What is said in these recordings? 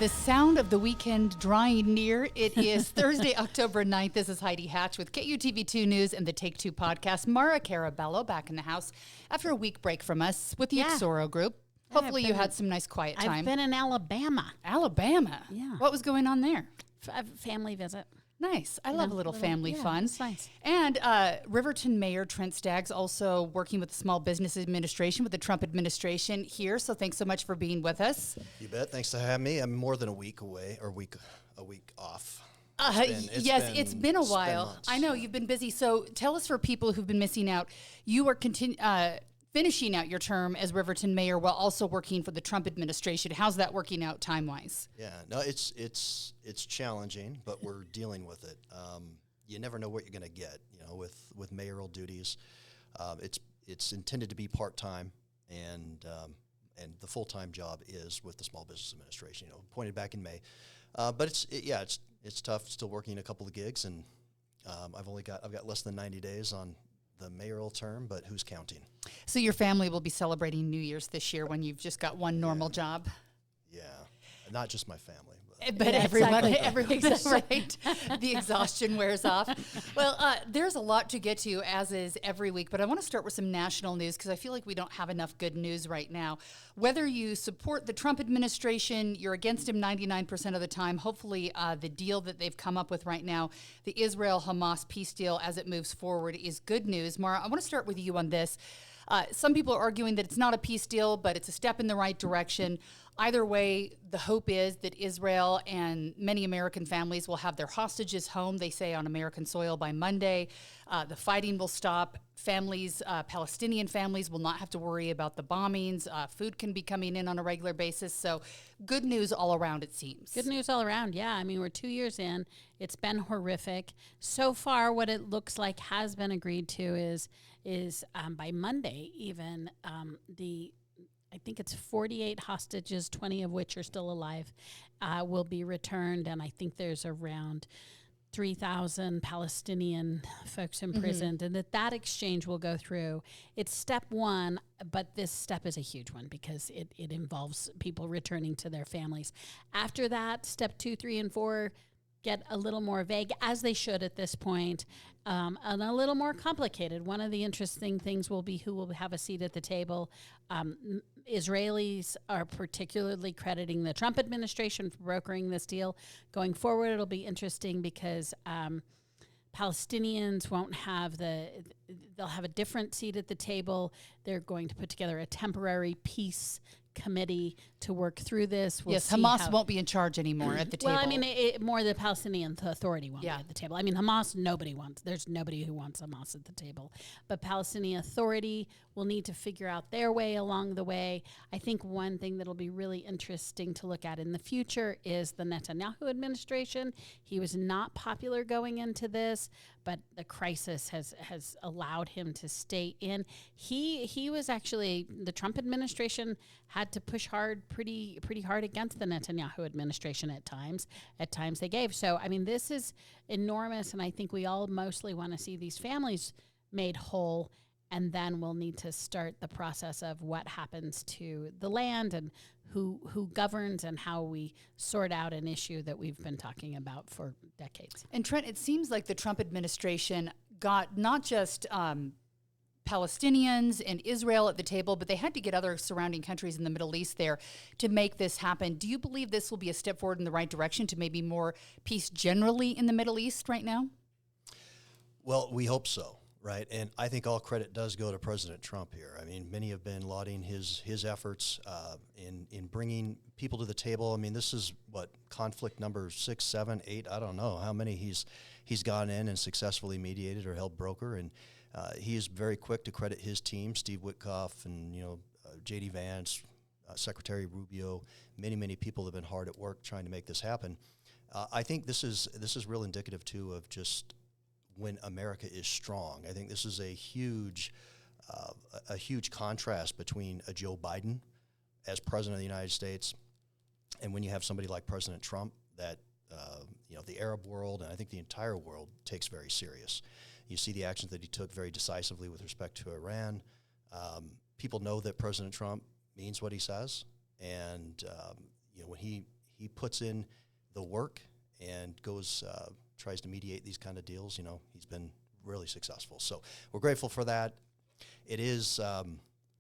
The sound of the weekend drawing near. It is Thursday, October 9th. This is Heidi Hatch with KUTV 2 News and the Take 2 podcast. Maura Carabello back in the house after a week break from us with the Exoro group. Hopefully you had some nice quiet time. I've been in Alabama. Alabama? Yeah. What was going on there? Family visit. Nice. I love a little family fun. It's nice. And Riverton Mayor Trent Staggs also working with the Small Business Administration with the Trump administration here. So thanks so much for being with us. You bet. Thanks for having me. I'm more than a week away, or a week off. It's been a while. Months. I know you've been busy. So tell us, for people who've been missing out, you are finishing out your term as Riverton mayor while also working for the Trump administration. How's that working out time-wise? Yeah, no, it's challenging, but we're dealing with it. You never know what you're going to get, with mayoral duties. It's intended to be part-time, and the full-time job is with the Small Business Administration. Appointed back in May, but it's tough. Still working a couple of gigs, and I've got less than 90 days on the mayoral term, but who's counting? So your family will be celebrating New Year's this year when you've just got one normal job? Yeah, not just my family. But everyone, Exactly. right? The exhaustion wears off. Well, there's a lot to get to, as is every week, but I want to start with some national news because I feel like we don't have enough good news right now. Whether you support the Trump administration, you're against him 99% of the time. Hopefully, the deal that they've come up with right now, the Israel-Hamas peace deal as it moves forward, is good news. Maura, I want to start with you on this. Some people are arguing that it's not a peace deal, but it's a step in the right direction. Either way, the hope is that Israel and many American families will have their hostages home, they say, on American soil by Monday. The fighting will stop. Palestinian families will not have to worry about the bombings. Food can be coming in on a regular basis. So good news all around, it seems. Good news all around, yeah. I mean, we're 2 years in. It's been horrific. So far, what it looks like has been agreed to is by Monday even, I think it's 48 hostages, 20 of which are still alive, will be returned. And I think there's around 3,000 Palestinian folks imprisoned, and that exchange will go through. It's step one, but this step is a huge one because it involves people returning to their families. After that, step 2, 3, and 4 get a little more vague, as they should at this point, and a little more complicated. One of the interesting things will be who will have a seat at the table. Israelis are particularly crediting the Trump administration for brokering this deal. Going forward, it'll be interesting because Palestinians won't have they'll have a different seat at the table. They're going to put together a temporary peace committee to work through this. Yes, Hamas won't be in charge anymore at the table. Well, I mean, more the Palestinian Authority won't be at the table. I mean, Hamas, there's nobody who wants Hamas at the table. But Palestinian Authority will need to figure out their way along the way. I think one thing that'll be really interesting to look at in the future is the Netanyahu administration. He was not popular going into this, but the crisis has allowed him to stay in. He was actually, the Trump administration had to push pretty hard against the Netanyahu administration at times. At times they gave. So, I mean, this is enormous, and I think we all mostly want to see these families made whole, and then we'll need to start the process of what happens to the land and who governs and how we sort out an issue that we've been talking about for decades. And Trent, it seems like the Trump administration got not just Palestinians and Israel at the table, but they had to get other surrounding countries in the Middle East there to make this happen. Do you believe this will be a step forward in the right direction to maybe more peace generally in the Middle East right now? Well, we hope so, right? And I think all credit does go to President Trump here. I mean, many have been lauding his efforts in bringing people to the table. I mean, this is conflict number 6, 7, 8. I don't know how many he's gone in and successfully mediated or held broker, and he is very quick to credit his team, Steve Witkoff and J.D. Vance, Secretary Rubio. Many people have been hard at work trying to make this happen. I think this is real indicative too of just when America is strong. I think this is a huge contrast between a Joe Biden as president of the United States and when you have somebody like President Trump that the Arab world and I think the entire world takes very serious. You see the actions that he took very decisively with respect to Iran. People know that President Trump means what he says, and when he he puts in the work and goes tries to mediate these kind of deals. He's been really successful. So we're grateful for that. It is,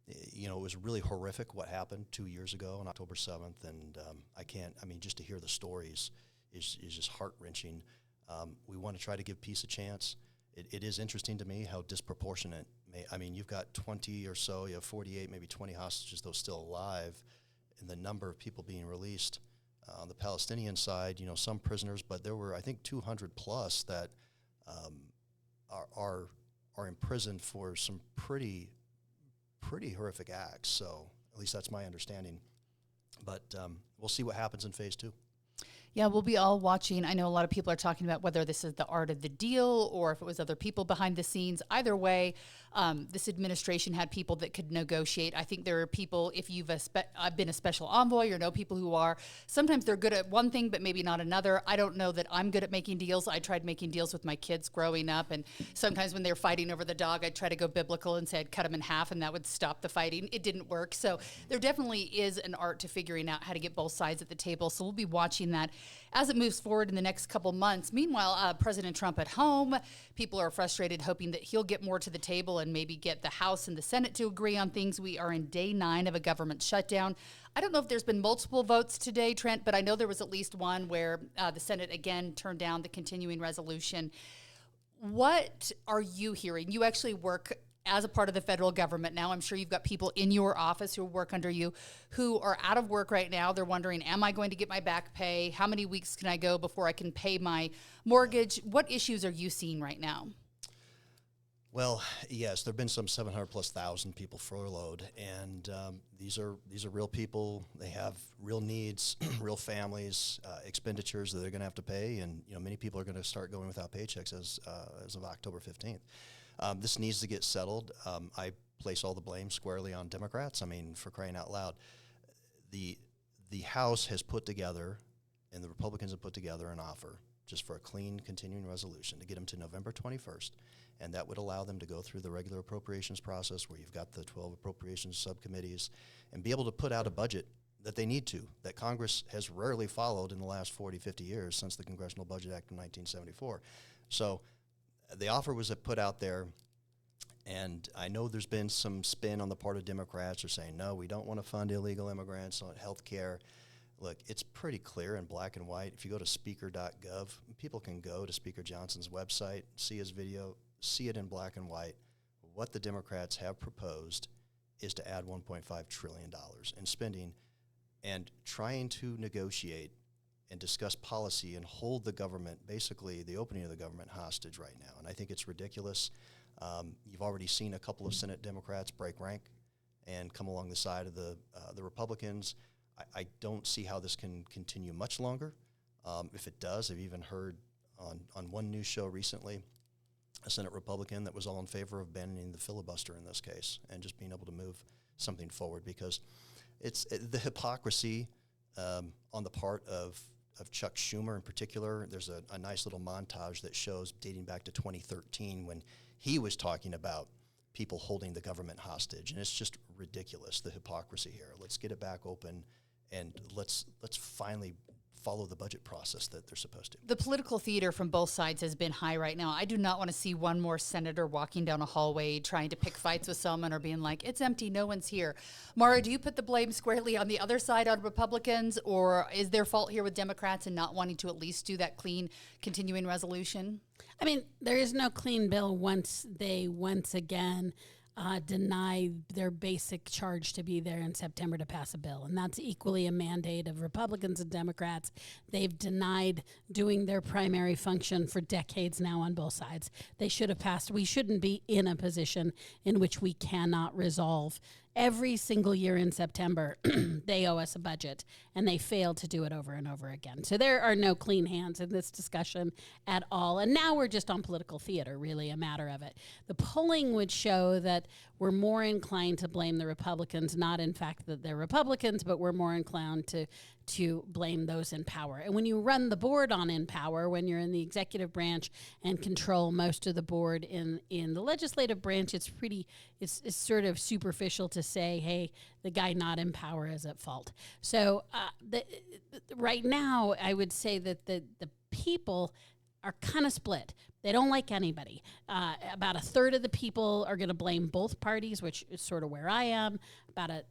it was really horrific what happened 2 years ago on October 7th, and just to hear the stories is just heart-wrenching. We want to try to give peace a chance. It is interesting to me how disproportionate, you've got 20 or so, you have 48, maybe 20 hostages, those still alive, and the number of people being released. On the Palestinian side, some prisoners, but there were, I think, 200 plus that are imprisoned for some pretty horrific acts. So at least that's my understanding. But we'll see what happens in phase 2. Yeah, we'll be all watching. I know a lot of people are talking about whether this is the art of the deal or if it was other people behind the scenes. Either way, this administration had people that could negotiate. I think there are people, if you've been a special envoy or know people who are, sometimes they're good at one thing but maybe not another. I don't know that I'm good at making deals. I tried making deals with my kids growing up, and sometimes when they're fighting over the dog, I'd try to go biblical and say I'd cut them in half and that would stop the fighting. It didn't work. So there definitely is an art to figuring out how to get both sides at the table. So we'll be watching that as it moves forward in the next couple months. Meanwhile, President Trump at home, people are frustrated, hoping that he'll get more to the table and maybe get the House and the Senate to agree on things. We are in day 9 of a government shutdown. I don't know if there's been multiple votes today, Trent, but I know there was at least one where the Senate again turned down the continuing resolution. What are you hearing? You actually work as a part of the federal government now. I'm sure you've got people in your office who work under you who are out of work right now. They're wondering, am I going to get my back pay? How many weeks can I go before I can pay my mortgage? What issues are you seeing right now? Well, yes, there have been some 700,000+ people furloughed, and these are real people. They have real needs, real families, expenditures that they're going to have to pay, and many people are going to start going without paychecks as of October 15th. This needs to get settled. I place all the blame squarely on Democrats. For crying out loud, the House has put together, and the Republicans have put together an offer just for a clean continuing resolution to get them to November 21st, and that would allow them to go through the regular appropriations process where you've got the 12 appropriations subcommittees and be able to put out a budget that they need to, that Congress has rarely followed in the last 40, 50 years since the Congressional Budget Act of 1974. So the offer was put out there, and I know there's been some spin on the part of Democrats who are saying, no, we don't want to fund illegal immigrants on health care. Look, it's pretty clear in black and white. If you go to speaker.gov, people can go to Speaker Johnson's website, see his video, see it in black and white. What the Democrats have proposed is to add $1.5 trillion in spending and trying to negotiate and discuss policy and hold the government, basically the opening of the government, hostage right now. And I think it's ridiculous. You've already seen a couple of Senate Democrats break rank and come along the side of the Republicans. I don't see how this can continue much longer. If it does, I've even heard on one news show recently a Senate Republican that was all in favor of abandoning the filibuster in this case and just being able to move something forward, because it's the hypocrisy on the part of Chuck Schumer in particular. There's a nice little montage that shows dating back to 2013 when he was talking about people holding the government hostage, and it's just ridiculous, the hypocrisy here. Let's get it back open, and let's finally follow the budget process that they're supposed to. The political theater from both sides has been high right now. I do not want to see one more senator walking down a hallway trying to pick fights with someone or being like, it's empty, no one's here. Maura, do you put the blame squarely on the other side, on Republicans, or is their fault here with Democrats and not wanting to at least do that clean continuing resolution? There is no clean bill once they once again deny their basic charge to be there in September to pass a bill. And that's equally a mandate of Republicans and Democrats. They've denied doing their primary function for decades now on both sides. They should have passed. We shouldn't be in a position in which we cannot resolve. Every single year in September, they owe us a budget, and they fail to do it over and over again. So there are no clean hands in this discussion at all. And now we're just on political theater, really, a matter of it. The polling would show that we're more inclined to blame the Republicans, not in fact that they're Republicans, but we're more inclined to blame those in power. And when you run the board on in power, when you're in the executive branch and control most of the board in the legislative branch, it's sort of superficial to say, hey, the guy not in power is at fault. So right now, I would say that the people are kind of split. They don't like anybody. About a third of the people are going to blame both parties, which is sort of where I am. About a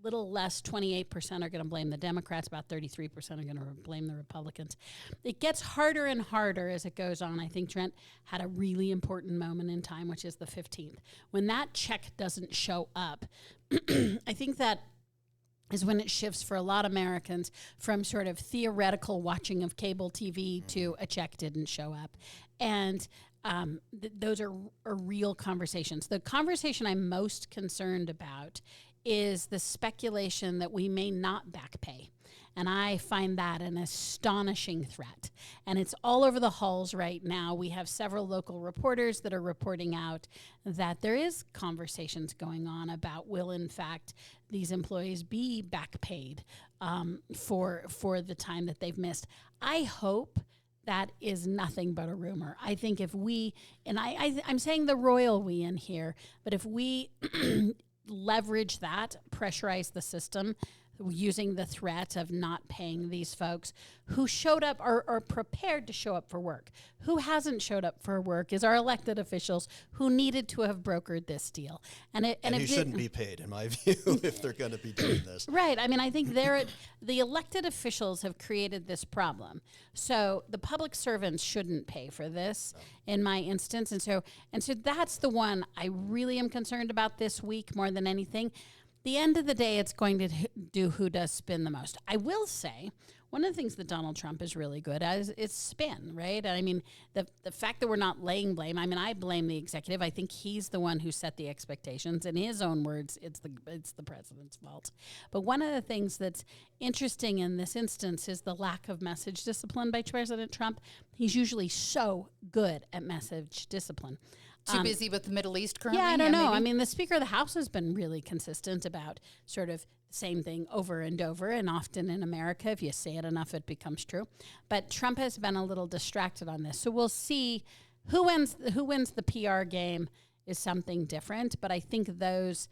little less, 28% are going to blame the Democrats. About 33% are going to blame the Republicans. It gets harder and harder as it goes on. I think Trent had a really important moment in time, which is the 15th. When that check doesn't show up, I think that is when it shifts for a lot of Americans from sort of theoretical watching of cable TV to a check didn't show up. And those are real conversations. The conversation I'm most concerned about is the speculation that we may not back pay. And I find that an astonishing threat. And it's all over the halls right now. We have several local reporters that are reporting out that there is conversations going on about will, in fact, these employees be back paid for the time that they've missed. I hope that is nothing but a rumor. I think if we, and I'm saying the royal we in here, but if we leverage that, pressurize the system, using the threat of not paying these folks who showed up or are prepared to show up for work. Who hasn't showed up for work is our elected officials who needed to have brokered this deal. And who shouldn't be paid, in my view, if they're going to be doing this. Right. I mean, I think the elected officials have created this problem. So the public servants shouldn't pay for this in my instance. And so that's the one I really am concerned about this week more than anything. The end of the day, it's going to do who does spin the most. I will say, one of the things that Donald Trump is really good at is spin, right? I mean, the fact that we're not laying blame, I mean, I blame the executive. I think he's the one who set the expectations. In his own words, it's the president's fault. But one of the things that's interesting in this instance is the lack of message discipline by President Trump. He's usually so good at message discipline. Too busy with the Middle East currently? Yeah, I don't know. Maybe? I mean, the Speaker of the House has been really consistent about sort of the same thing over and over, and often in America, if you say it enough, it becomes true. But Trump has been a little distracted on this. So we'll see who wins the PR game is something different, but I think those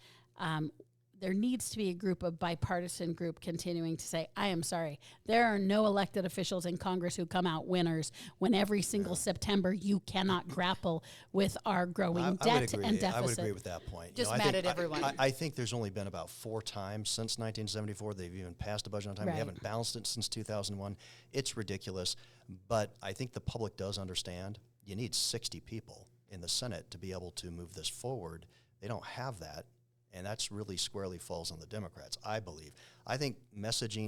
there needs to be a bipartisan group continuing to say, I am sorry, there are no elected officials in Congress who come out winners when every single September you cannot grapple with our growing debt and deficit. I would agree with that point. Just mad at everyone. I think there's only been about 4 times since 1974 they've even passed a budget on time. Right. We haven't balanced it since 2001. It's ridiculous. But I think the public does understand you need 60 people in the Senate to be able to move this forward. They don't have that. And that's really squarely falls on the Democrats, I believe. I think message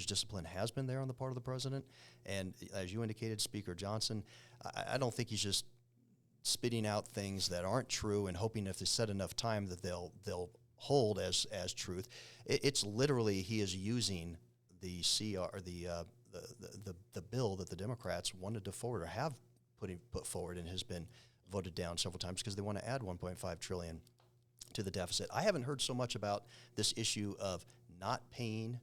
discipline has been there on the part of the president. And as you indicated, Speaker Johnson, I don't think he's just spitting out things that aren't true and hoping if they set enough time that they'll hold as truth. It's literally he is using the the bill that the Democrats wanted to forward or have put forward and has been voted down several times because they want to add $1.5 trillion to the deficit. I haven't heard so much about this issue of not paying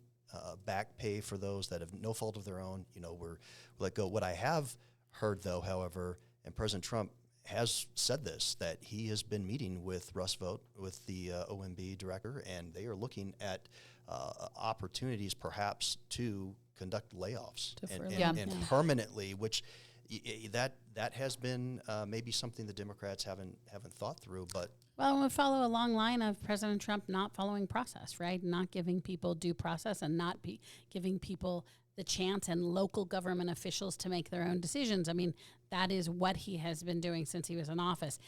back pay for those that have no fault of their own. We're let go. What I have heard, though, however, and President Trump has said this, that he has been meeting with Russ Vought, with the OMB director, and they are looking at opportunities perhaps to conduct layoffs and permanently, which that has been maybe something the Democrats haven't thought through, but. Well, we follow a long line of President Trump not following process, right? Not giving people due process and not giving people the chance and local government officials to make their own decisions. I mean, that is what he has been doing since he was in office.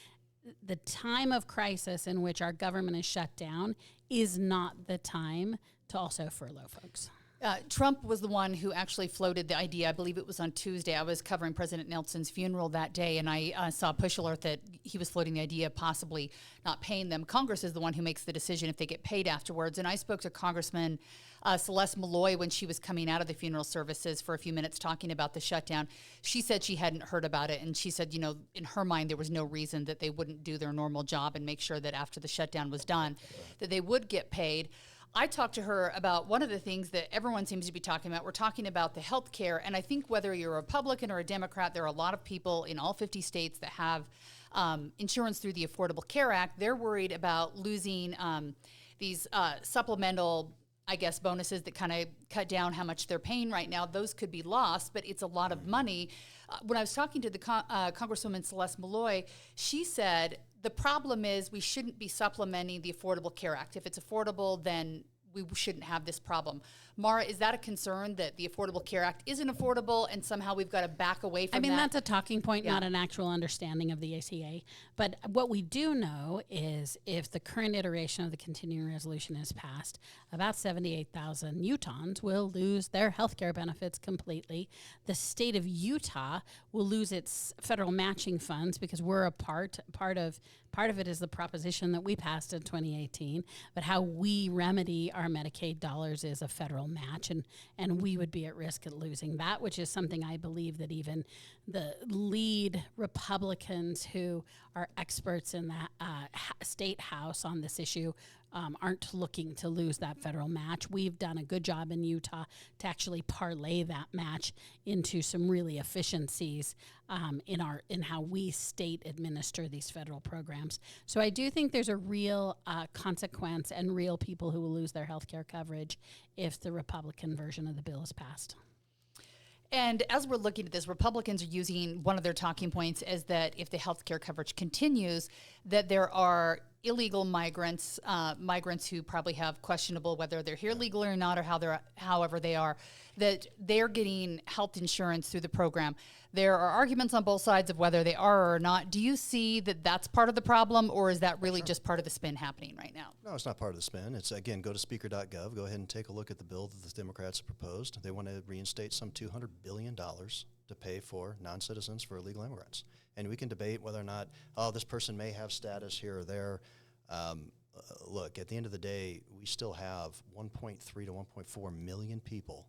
The time of crisis in which our government is shut down is not the time to also furlough folks. Trump was the one who actually floated the idea. I believe it was on Tuesday. I was covering President Nelson's funeral that day, and I saw a push alert that he was floating the idea of possibly not paying them. Congress is the one who makes the decision if they get paid afterwards. And I spoke to Congressman Celeste Malloy when she was coming out of the funeral services for a few minutes talking about the shutdown. She said she hadn't heard about it, and she said, you know, in her mind there was no reason that they wouldn't do their normal job and make sure that after the shutdown was done that they would get paid. I talked to her about one of the things that everyone seems to be talking about. We're talking about the health care. And I think whether you're a Republican or a Democrat, there are a lot of people in all 50 states that have insurance through the Affordable Care Act. They're worried about losing these supplemental, I guess, bonuses that kind of cut down how much they're paying right now. Those could be lost, but it's a lot of money. When I was talking to the Congresswoman Celeste Malloy, she said, the problem is we shouldn't be supplementing the Affordable Care Act. If it's affordable, then we shouldn't have this problem. Maura, is that a concern that the Affordable Care Act isn't affordable and somehow we've got to back away from that? I mean, that's a talking point, not an actual understanding of the ACA. But what we do know is if the current iteration of the continuing resolution is passed, about 78,000 Utahns will lose their health care benefits completely. The state of Utah will lose its federal matching funds because we're a part of it is the proposition that we passed in 2018, but how we remedy our Medicaid dollars is a federal match, and we would be at risk at losing that, which is something I believe that even the lead Republicans who are experts in the state house on this issue aren't looking to lose that federal match. We've done a good job in Utah to actually parlay that match into some really efficiencies in how we state administer these federal programs. So I do think there's a real consequence and real people who will lose their health care coverage if the Republican version of the bill is passed. And as we're looking at this, Republicans are using one of their talking points is that if the health care coverage continues, that there are illegal migrants who probably have questionable whether they're here legally or not, or however they are, that they're getting health insurance through the program. There are arguments on both sides of whether they are or not. Do you see that that's part of the problem, or is that really just part of the spin happening right now? No, it's not part of the spin. It's, again, go to speaker.gov. Go ahead and take a look at the bill that the Democrats have proposed. They want to reinstate some $200 billion to pay for non-citizens for illegal immigrants. And we can debate whether or not, this person may have status here or there. Look, at the end of the day, we still have 1.3 to 1.4 million people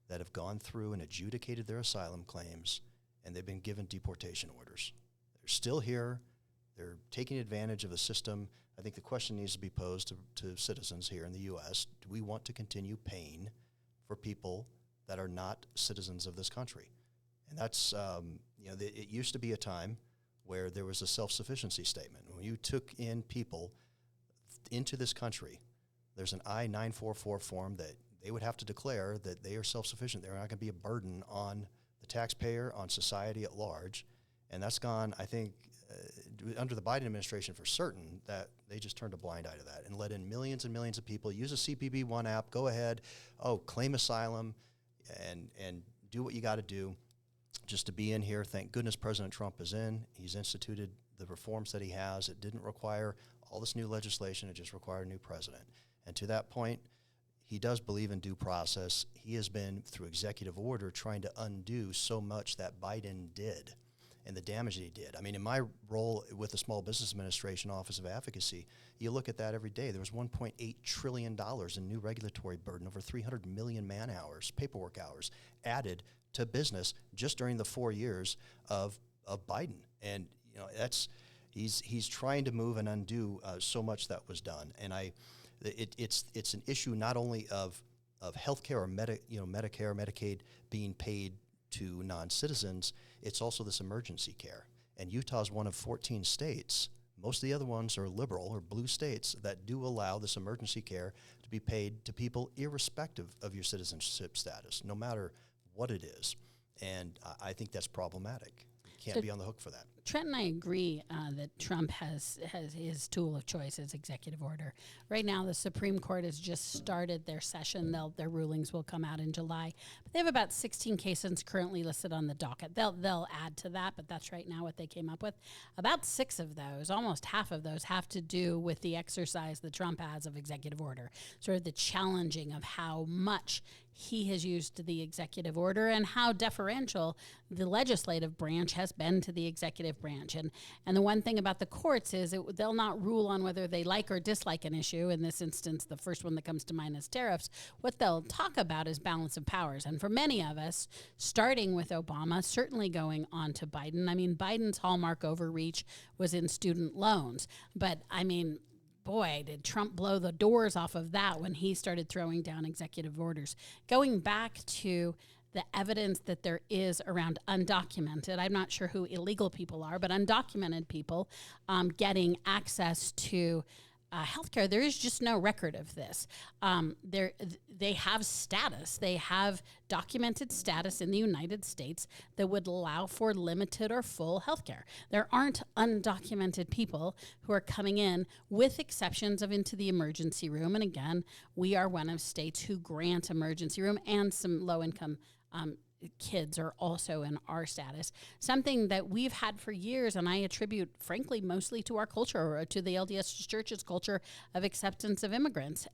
that have gone through and adjudicated their asylum claims, and they've been given deportation orders. They're still here. They're taking advantage of the system. I think the question needs to be posed to citizens here in the U.S. Do we want to continue paying for people that are not citizens of this country? And that's, it used to be a time where there was a self-sufficiency statement. When you took in people into this country, there's an I-944 form that they would have to declare that they are self-sufficient. They're not going to be a burden on the taxpayer, on society at large. And that's gone, I think, under the Biden administration for certain, that they just turned a blind eye to that and let in millions and millions of people. Use a CPB-1 app, go ahead, claim asylum, and do what you got to do just to be in here. Thank goodness President Trump is in. He's instituted the reforms that he has. It didn't require all this new legislation. It just required a new president. And to that point, he does believe in due process. He has been, through executive order, trying to undo so much that Biden did and the damage that he did. I mean, in my role with the Small Business Administration Office of Advocacy, you look at that every day. There was $1.8 trillion in new regulatory burden, over 300 million man-hours, paperwork hours, added to business just during the 4 years of Biden. And, he's trying to move and undo so much that was done. And it's an issue not only of healthcare or Medicare, Medicaid being paid to non-citizens, it's also this emergency care. And Utah is one of 14 states. Most of the other ones are liberal or blue states that do allow this emergency care to be paid to people irrespective of your citizenship status, no matter what it is. And I think that's problematic. You can't be on the hook for that. Trent and I agree that Trump has his tool of choice as executive order. Right now, the Supreme Court has just started their session. Their rulings will come out in July. But they have about 16 cases currently listed on the docket. They'll add to that, but that's right now what they came up with. About 6 of those, almost half of those, have to do with the exercise that Trump has of executive order, sort of the challenging of how much he has used the executive order and how deferential the legislative branch has been to the executive branch. And the one thing about the courts is they'll not rule on whether they like or dislike an issue. In this instance, the first one that comes to mind is tariffs. What they'll talk about is balance of powers. And for many of us, starting with Obama, certainly going on to Biden, I mean, Biden's hallmark overreach was in student loans. But, I mean, boy, did Trump blow the doors off of that when he started throwing down executive orders. Going back to the evidence that there is around undocumented, I'm not sure who illegal people are, but undocumented people getting access to healthcare, there is just no record of this. They have status. They have documented status in the United States that would allow for limited or full healthcare. There aren't undocumented people who are coming in, with exceptions of into the emergency room. And again, we are one of states who grant emergency room, and some low-income kids are also in our status, something that we've had for years, and I attribute, frankly, mostly to our culture, or to the LDS Church's culture of acceptance of immigrants.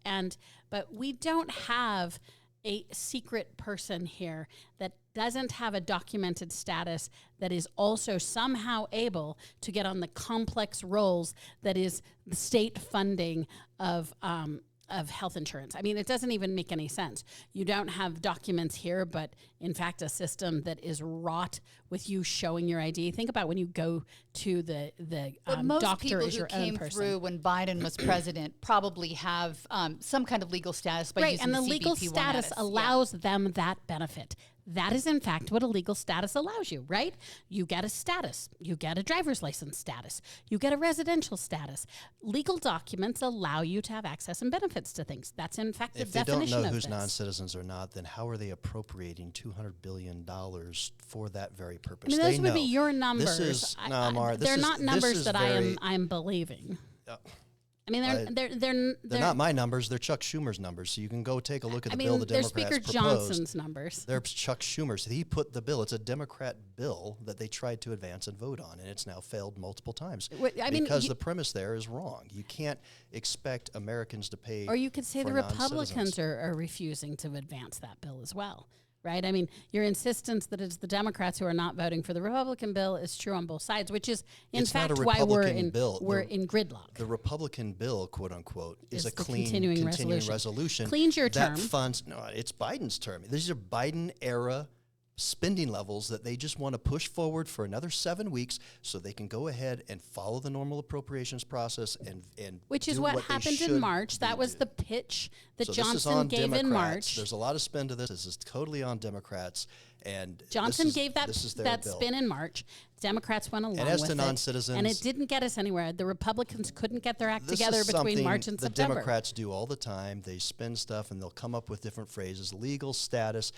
But we don't have a secret person here that doesn't have a documented status that is also somehow able to get on the complex roles that is the state funding of health insurance. I mean, it doesn't even make any sense. You don't have documents here, but in fact, a system that is wrought with you showing your ID. Think about when you go to the doctor as your own person. Most people who came through when Biden was president probably have some kind of legal status by using and the CBP legal status allows them that benefit. That is, in fact, what a legal status allows you, right? You get a status. You get a driver's license status. You get a residential status. Legal documents allow you to have access and benefits to things. That's, in fact, the definition of this. If they don't know who's non-citizens or not, then how are they appropriating $200 billion for that very purpose? I mean, those would be your numbers. Maura, they're not numbers that I'm believing. I mean, they're not my numbers. They're Chuck Schumer's numbers. So you can go take a look at the bill the they're Democrats Speaker proposed. Johnson's numbers. They're Chuck Schumer's. He put the bill. It's a Democrat bill that they tried to advance and vote on, and it's now failed multiple times because the premise there is wrong. You can't expect Americans to pay. Or you could say the Republicans are refusing to advance that bill as well. Right? I mean, your insistence that it's the Democrats who are not voting for the Republican bill is true on both sides, which is, in fact, why we're in gridlock. The Republican bill, quote unquote, is a clean continuing resolution. Cleans your term. That funds, no, it's Biden's term. These are Biden-era spending levels that they just want to push forward for another 7 weeks so they can go ahead and follow the normal appropriations process and which is what happened in March. That was the pitch that Johnson gave in March. There's a lot of spin to this. This is totally on Democrats. And Johnson gave that spin in March. Democrats went along with it. And as to non-citizens. And it didn't get us anywhere. The Republicans couldn't get their act together between March and September. The Democrats do all the time. They spin stuff and they'll come up with different phrases. Legal status.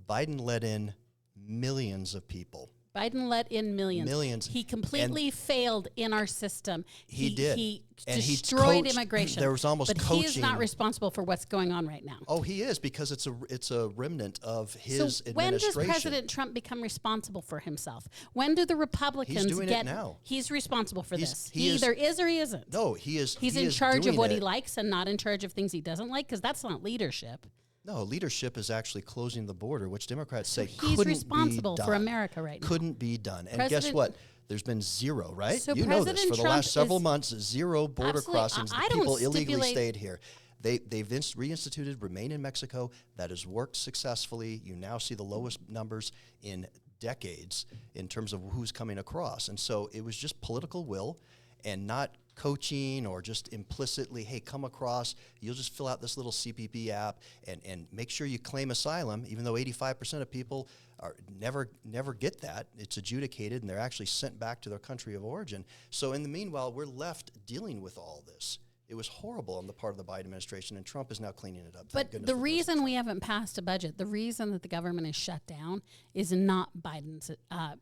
Biden let in millions of people. Biden let in millions. He completely failed in our system. He did. He destroyed immigration. There was almost coaching. He is not responsible for what's going on right now. Oh, he is, because it's a remnant of his administration. When does President Trump become responsible for himself? When do the Republicans He's doing it now. He's responsible for this. He either is or he isn't. No, he is. He's in charge of what he likes and not in charge of things he doesn't like, because that's not leadership. No, leadership is actually closing the border, which Democrats say couldn't be done. He's responsible for America right now. Couldn't be done. And guess what? There's been zero, right? So you know this. For the last several months, zero border crossings. People illegally stayed here. They've reinstituted Remain in Mexico. That has worked successfully. You now see the lowest numbers in decades in terms of who's coming across. And so it was just political will and not coaching or just implicitly, hey, come across, you'll just fill out this little CPP app and make sure you claim asylum, even though 85% of people never get that. It's adjudicated and they're actually sent back to their country of origin. So in the meanwhile, we're left dealing with all this. It was horrible on the part of the Biden administration, and Trump is now cleaning it up. But the reason we haven't passed a budget, the reason that the government is shut down is not Biden's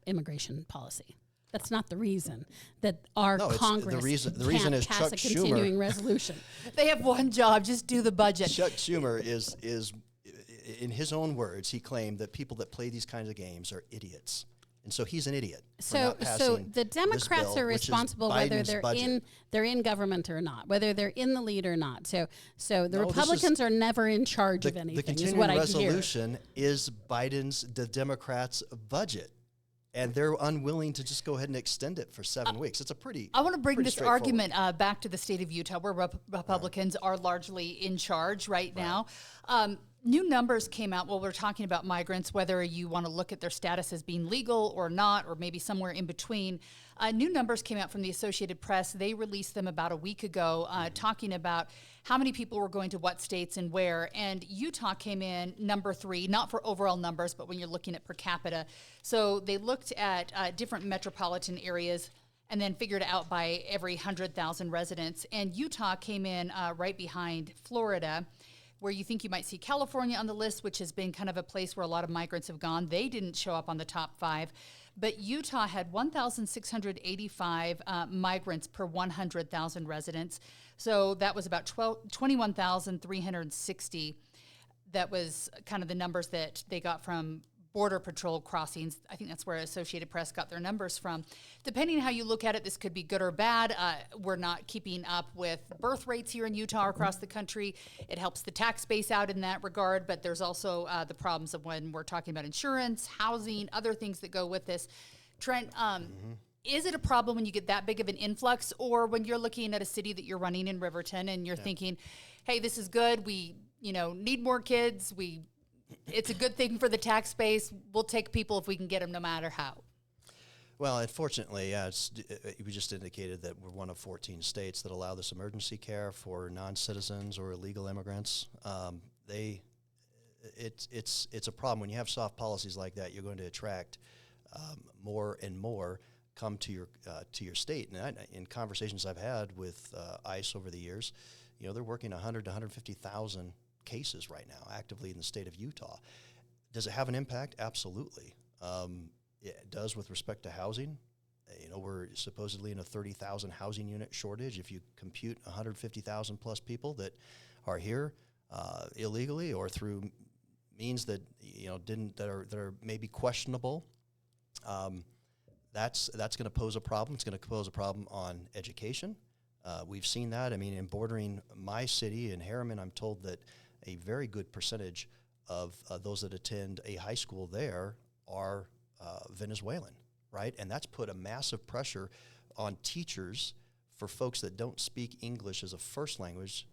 immigration policy. That's not the reason that our Congress the reason is pass Chuck a continuing Schumer. Resolution. They have one job: just do the budget. Chuck Schumer is, in his own words, he claimed that people that play these kinds of games are idiots. And so he's an idiot. So the Democrats are responsible whether they're in government or not, whether they're in the lead or not. So the Republicans are never in charge of anything. The continuing resolution is the Democrats' budget. And they're unwilling to just go ahead and extend it for 7 weeks. It's a I want to bring this argument back to the state of Utah, where Republicans are largely in charge right now. New numbers came out while we're talking about migrants, whether you want to look at their status as being legal or not, or maybe somewhere in between. New numbers came out from the Associated Press. They released them about a week ago, talking about how many people were going to what states and where. And Utah came in number 3, not for overall numbers, but when you're looking at per capita. So they looked at different metropolitan areas and then figured it out by every 100,000 residents. And Utah came in right behind Florida, where you think you might see California on the list, which has been kind of a place where a lot of migrants have gone. They didn't show up on the top 5. But Utah had 1,685 migrants per 100,000 residents. So that was about 21,360. That was kind of the numbers that they got from Border Patrol crossings. I think that's where Associated Press got their numbers from. Depending on how you look at it, this could be good or bad. We're not keeping up with birth rates here in Utah or across the country. It helps the tax base out in that regard, but there's also the problems of when we're talking about insurance, housing, other things that go with this. Trent, is it a problem when you get that big of an influx, or when you're looking at a city that you're running in Riverton and you're thinking, hey, this is good, we need more kids, it's a good thing for the tax base. We'll take people if we can get them, no matter how. Well, unfortunately, we just indicated that we're one of 14 states that allow this emergency care for non-citizens or illegal immigrants. It's a problem when you have soft policies like that. You're going to attract more and more come to your state. And in conversations I've had with ICE over the years, they're working 100 to 150,000 cases right now actively in the state of Utah. Does it have an impact? Absolutely. It does with respect to housing. We're supposedly in a 30,000 housing unit shortage. If you compute 150,000 plus people that are here illegally or through means that that are maybe questionable, that's going to pose a problem. It's going to pose a problem on education. We've seen that. I mean, in bordering my city in Harriman, I'm told that a very good percentage of those that attend a high school there are Venezuelan, right? And that's put a massive pressure on teachers for folks that don't speak English as a first language.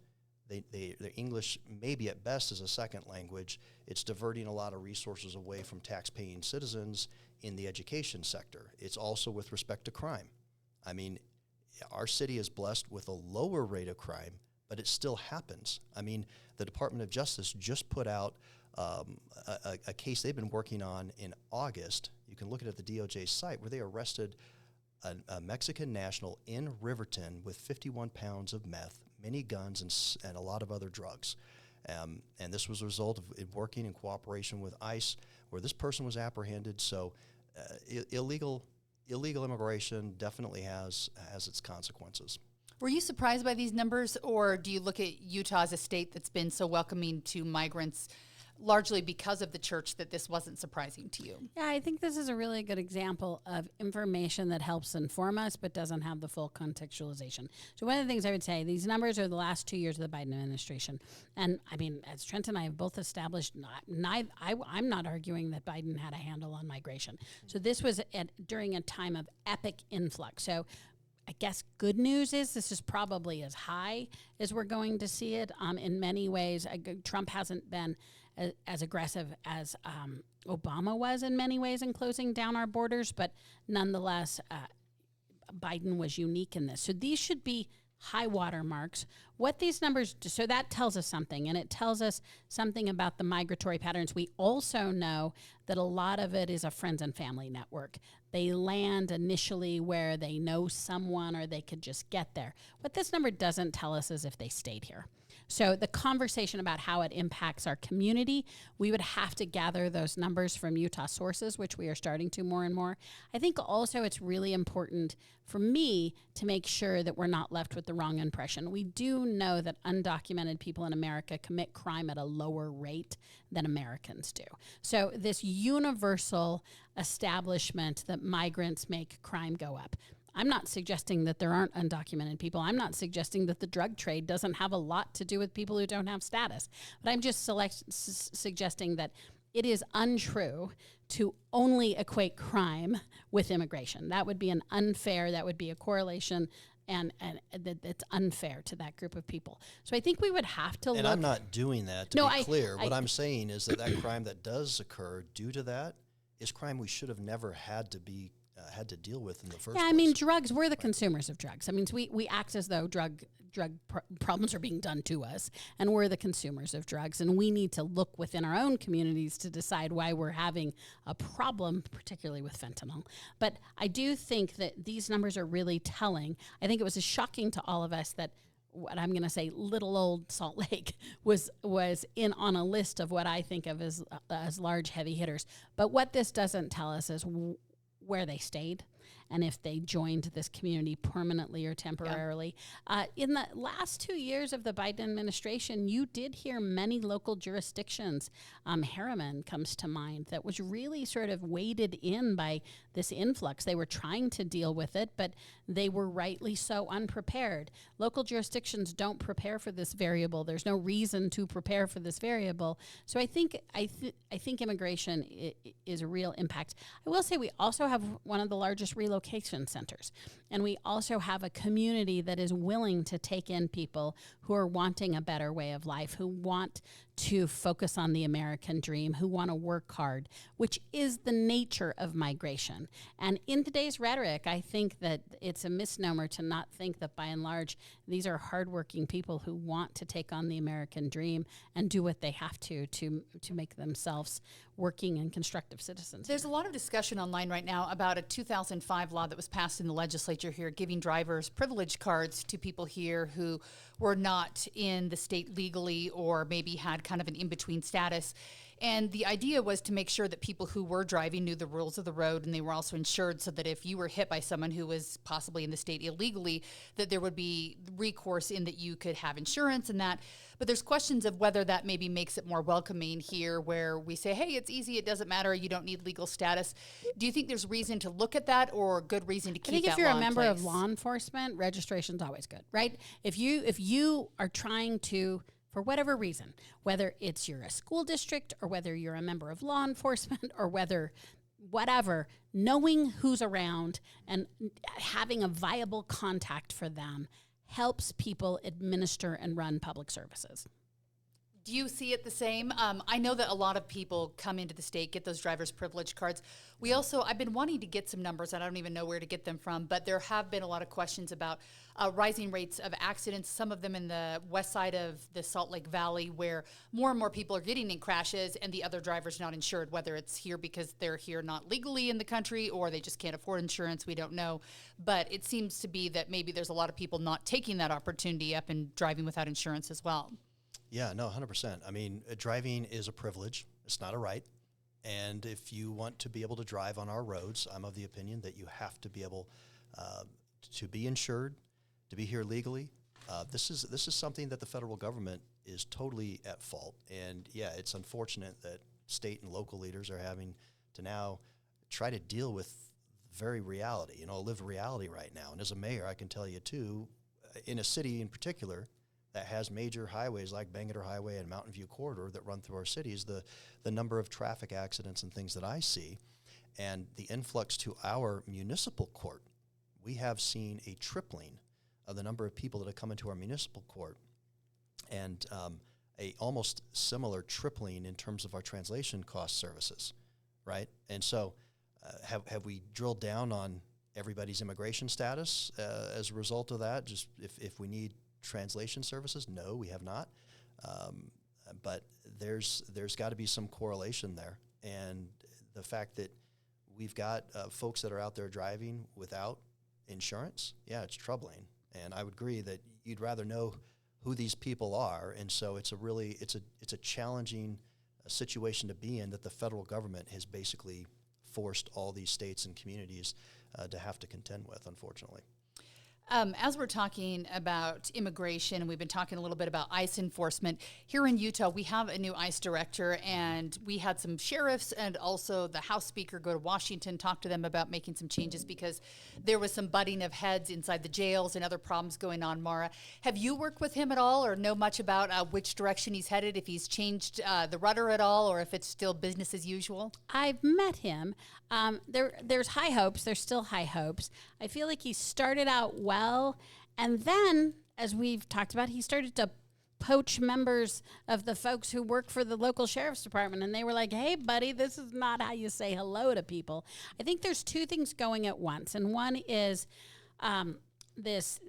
Their English maybe at best as a second language. It's diverting a lot of resources away from tax-paying citizens in the education sector. It's also with respect to crime. I mean, our city is blessed with a lower rate of crime, but it still happens. I mean, the Department of Justice just put out a case they've been working on in August. You can look at it at the DOJ site, where they arrested a Mexican national in Riverton with 51 pounds of meth, many guns, and a lot of other drugs. And this was a result of it working in cooperation with ICE, where this person was apprehended. So illegal immigration definitely has its consequences. Were you surprised by these numbers, or do you look at Utah as a state that's been so welcoming to migrants largely because of the church that this wasn't surprising to you? Yeah, I think this is a really good example of information that helps inform us but doesn't have the full contextualization. So one of the things I would say, these numbers are the last 2 years of the Biden administration. And I mean, as Trent and I have both established, I'm not arguing that Biden had a handle on migration. So this was during a time of epic influx. So I guess good news is this is probably as high as we're going to see it. In many ways, Trump hasn't been as aggressive as Obama was in many ways in closing down our borders, but nonetheless, Biden was unique in this. So these should be high water marks. What these numbers do, so that tells us something, and it tells us something about the migratory patterns. We also know that a lot of it is a friends and family network. They land initially where they know someone or they could just get there. What this number doesn't tell us is if they stayed here. So the conversation about how it impacts our community, we would have to gather those numbers from Utah sources, which we are starting to more and more. I think also it's really important for me to make sure that we're not left with the wrong impression. We do know that undocumented people in America commit crime at a lower rate than Americans do. So this universal establishment that migrants make crime go up. I'm not suggesting that there aren't undocumented people. I'm not suggesting that the drug trade doesn't have a lot to do with people who don't have status. But I'm just suggesting that it is untrue to only equate crime with immigration. That would be an unfair, that would be a correlation, and that's unfair to that group of people. So I think we would have to look. And I'm not doing that, to be clear. What I'm saying is that crime that does occur due to that is crime we should have never had to deal with in the first place. I mean, drugs, we're the consumers of drugs. I mean, we act as though drug problems are being done to us, and we're the consumers of drugs, and we need to look within our own communities to decide why we're having a problem, particularly with fentanyl. But I do think that these numbers are really telling. I think it was shocking to all of us that what I'm going to say, little old Salt Lake was in on a list of what I think of as large heavy hitters. But what this doesn't tell us is where they stayed and if they joined this community permanently or temporarily. Yeah. In the last 2 years of the Biden administration, you did hear many local jurisdictions. Harriman comes to mind, that was really sort of weighted in by this influx. They were trying to deal with it, but they were rightly so unprepared. Local jurisdictions don't prepare for this variable. There's no reason to prepare for this variable. So I think immigration is a real impact. I will say we also have one of the largest relocation centers, and we also have a community that is willing to take in people who are wanting a better way of life, who want to focus on the American dream, who want to work hard, which is the nature of migration. And in today's rhetoric, I think that it's a misnomer to not think that by and large, these are hardworking people who want to take on the American dream and do what they have to make themselves working and constructive citizens. There's a lot of discussion online right now about a 2005 law that was passed in the legislature here, giving drivers privilege cards to people here who were not in the state legally or maybe had kind of an in-between status. And the idea was to make sure that people who were driving knew the rules of the road, and they were also insured so that if you were hit by someone who was possibly in the state illegally, that there would be recourse in that you could have insurance and that. But there's questions of whether that maybe makes it more welcoming here, where we say, hey, it's easy, it doesn't matter, you don't need legal status. Do you think there's reason to look at that, or good reason to keep that law in place? I think if you're a member of law enforcement, registration's always good, right? If you are trying to, for whatever reason, whether it's you're a school district or whether you're a member of law enforcement or whatever, knowing who's around and having a viable contact for them helps people administer and run public services. Do you see it the same? I know that a lot of people come into the state, get those driver's privilege cards. I've been wanting to get some numbers, and I don't even know where to get them from, but there have been a lot of questions about rising rates of accidents, some of them in the west side of the Salt Lake Valley, where more and more people are getting in crashes and the other driver's not insured, whether it's here because they're here not legally in the country or they just can't afford insurance, we don't know. But it seems to be that maybe there's a lot of people not taking that opportunity up and driving without insurance as well. Yeah, no, 100%. I mean, driving is a privilege. It's not a right. And if you want to be able to drive on our roads, I'm of the opinion that you have to be able to be insured, to be here legally. This is something that the federal government is totally at fault. And yeah, it's unfortunate that state and local leaders are having to now try to deal with very reality, live reality right now. And as a mayor, I can tell you too, in a city in particular that has major highways like Bangerter Highway and Mountain View Corridor that run through our cities, the number of traffic accidents and things that I see, and the influx to our municipal court, we have seen a tripling of the number of people that have come into our municipal court, and a almost similar tripling in terms of our translation cost services, right? And so have we drilled down on everybody's immigration status as a result of that? Just if we need translation services? No, we have not. But there's got to be some correlation there. And the fact that we've got folks that are out there driving without insurance, yeah, it's troubling. And I would agree that you'd rather know who these people are, and so it's a challenging situation to be in, that the federal government has basically forced all these states and communities to have to contend with, unfortunately. As we're talking about immigration, and we've been talking a little bit about ICE enforcement, here in Utah, we have a new ICE director, and we had some sheriffs and also the House Speaker go to Washington, talk to them about making some changes because there was some butting of heads inside the jails and other problems going on. Maura, have you worked with him at all or know much about which direction he's headed, if he's changed the rudder at all, or if it's still business as usual? I've met him. There's high hopes. There's still high hopes. I feel like he started out well, and then, as we've talked about, he started to poach members of the folks who work for the local sheriff's department, and they were like, hey, buddy, this is not how you say hello to people. I think there's two things going at once, and one is this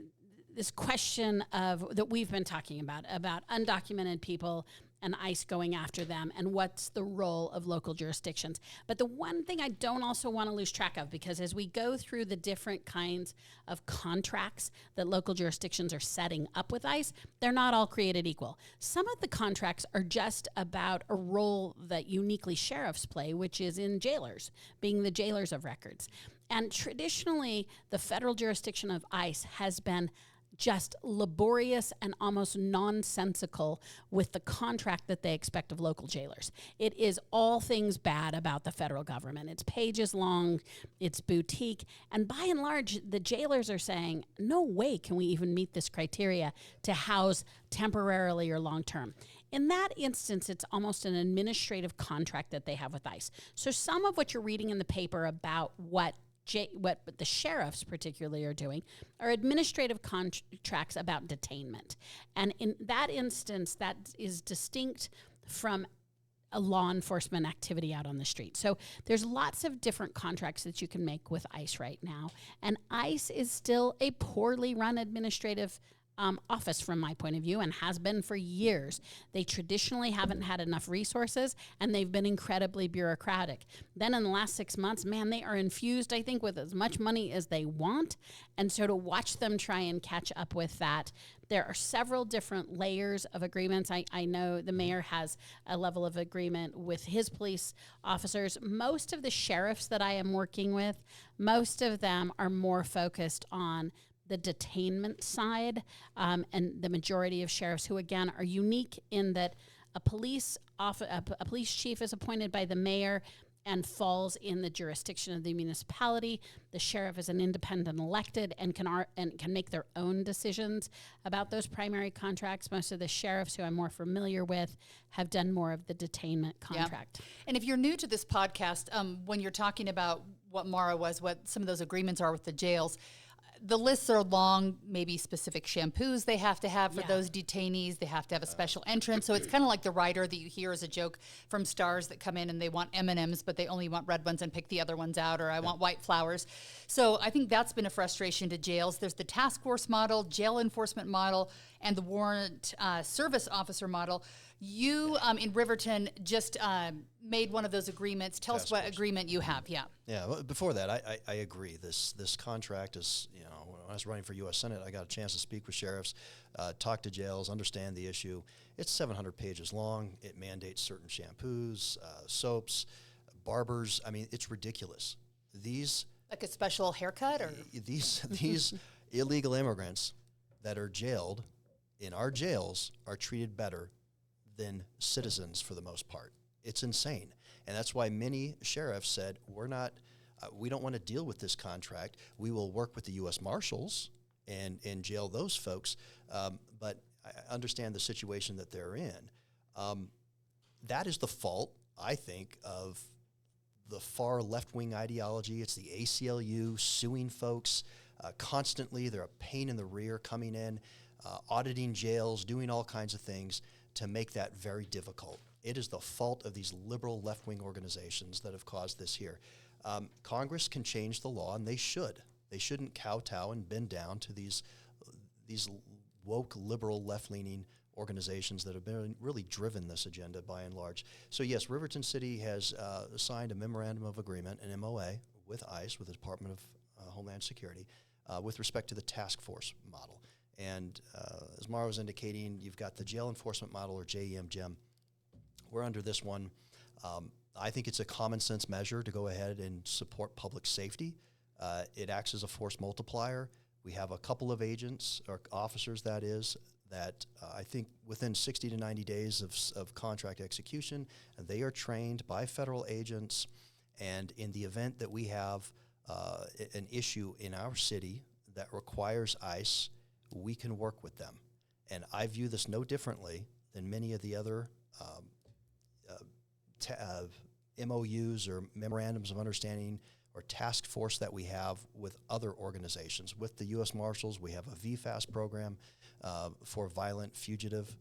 question of that we've been talking about undocumented people and ICE going after them, and what's the role of local jurisdictions. But the one thing I don't also want to lose track of, because as we go through the different kinds of contracts that local jurisdictions are setting up with ICE, they're not all created equal. Some of the contracts are just about a role that uniquely sheriffs play, which is in jailers, being the jailers of records. And traditionally, the federal jurisdiction of ICE has been just laborious and almost nonsensical with the contract that they expect of local jailers. It is all things bad about the federal government. It's pages long, it's boutique, and by and large, the jailers are saying, no way can we even meet this criteria to house temporarily or long-term. In that instance, it's almost an administrative contract that they have with ICE. So some of what you're reading in the paper about what the sheriffs particularly are doing are administrative contracts about detainment. And in that instance, that is distinct from a law enforcement activity out on the street. So there's lots of different contracts that you can make with ICE right now. And ICE is still a poorly run administrative office from my point of view, and has been for years. They traditionally haven't had enough resources, and they've been incredibly bureaucratic. Then in the last 6 months, man, they are infused, I think, with as much money as they want. And so to watch them try and catch up with that, there are several different layers of agreements. I know the mayor has a level of agreement with his police officers. Most of the sheriffs that I am working with, most of them are more focused on the detainment side, and the majority of sheriffs, who again are unique in that a police chief is appointed by the mayor and falls in the jurisdiction of the municipality. The sheriff is an independent elected and can make their own decisions about those primary contracts. Most of the sheriffs who I'm more familiar with have done more of the detainment contract. Yeah. And if you're new to this podcast, when you're talking about what Maura was, what some of those agreements are with the jails, the lists are long, maybe specific shampoos they have to have for those detainees. They have to have a special entrance. So it's kind of like the rider that you hear as a joke from stars that come in and they want M&Ms, but they only want red ones and pick the other ones out, or I want white flowers. So I think that's been a frustration to jails. There's the task force model, jail enforcement model, and the warrant service officer model. You in Riverton just made one of those agreements. Tell us what agreement you have. Yeah. Well, before that, I agree. This contract is, when I was running for U.S. Senate, I got a chance to speak with sheriffs, talk to jails, understand the issue. It's 700 pages long. It mandates certain shampoos, soaps, barbers. I mean, it's ridiculous. These like a special haircut, or these illegal immigrants that are jailed in our jails are treated better than citizens for the most part. It's insane. And that's why many sheriffs said, we don't want to deal with this contract. We will work with the U.S. Marshals and jail those folks. But I understand the situation that they're in. That is the fault, I think, of the far left-wing ideology. It's the ACLU suing folks constantly. They're a pain in the rear coming in, auditing jails, doing all kinds of things to make that very difficult. It is the fault of these liberal left-wing organizations that have caused this here. Congress can change the law, and they should. They shouldn't kowtow and bend down to these woke, liberal, left-leaning organizations that have been really driven this agenda by and large. So yes, Riverton City has signed a memorandum of agreement, an MOA, with ICE, with the Department of Homeland Security, with respect to the task force model. And as Maura was indicating, you've got the jail enforcement model, or JEM. We're under this one. I think it's a common sense measure to go ahead and support public safety. It acts as a force multiplier. We have a couple of agents, or officers that is, that I think within 60 to 90 days of contract execution, and they are trained by federal agents. And in the event that we have an issue in our city that requires ICE, we can work with them. And I view this no differently than many of the other MOUs or memorandums of understanding or task force that we have with other organizations. With the U.S. Marshals, we have a VFAST program for violent fugitive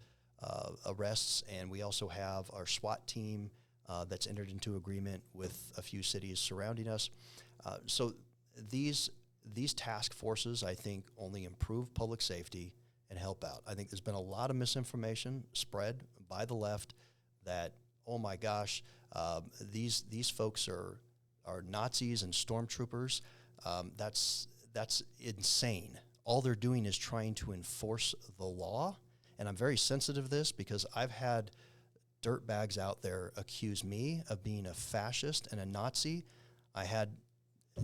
arrests, and we also have our SWAT team that's entered into agreement with a few cities surrounding us. So these task forces, I think, only improve public safety and help out. I think there's been a lot of misinformation spread by the left that, oh my gosh, these folks are Nazis and stormtroopers. That's insane. All they're doing is trying to enforce the law. And I'm very sensitive to this because I've had dirtbags out there accuse me of being a fascist and a Nazi. I had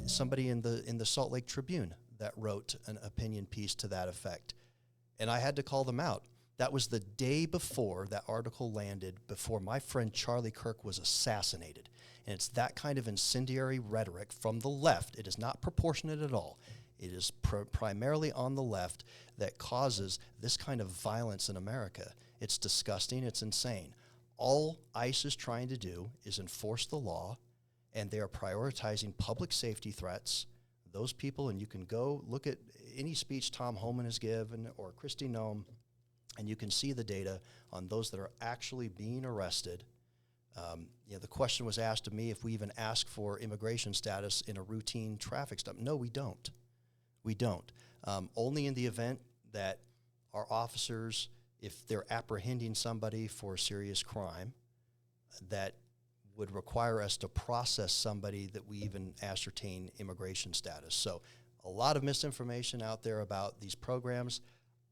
somebody in the Salt Lake Tribune that wrote an opinion piece to that effect, and I had to call them out. That was the day before that article landed, before my friend Charlie Kirk was assassinated. And it's that kind of incendiary rhetoric from the left. It is not proportionate at all. It is primarily on the left that causes this kind of violence in America. It's disgusting. It's insane. All ICE is trying to do is enforce the law, and they are prioritizing public safety threats. Those people, and you can go look at any speech Tom Homan has given or Kristi Noem, and you can see the data on those that are actually being arrested. The question was asked of me if we even ask for immigration status in a routine traffic stop. No, we don't. We don't. Only in the event that our officers, if they're apprehending somebody for a serious crime, that would require us to process somebody, that we even ascertain immigration status. So a lot of misinformation out there about these programs.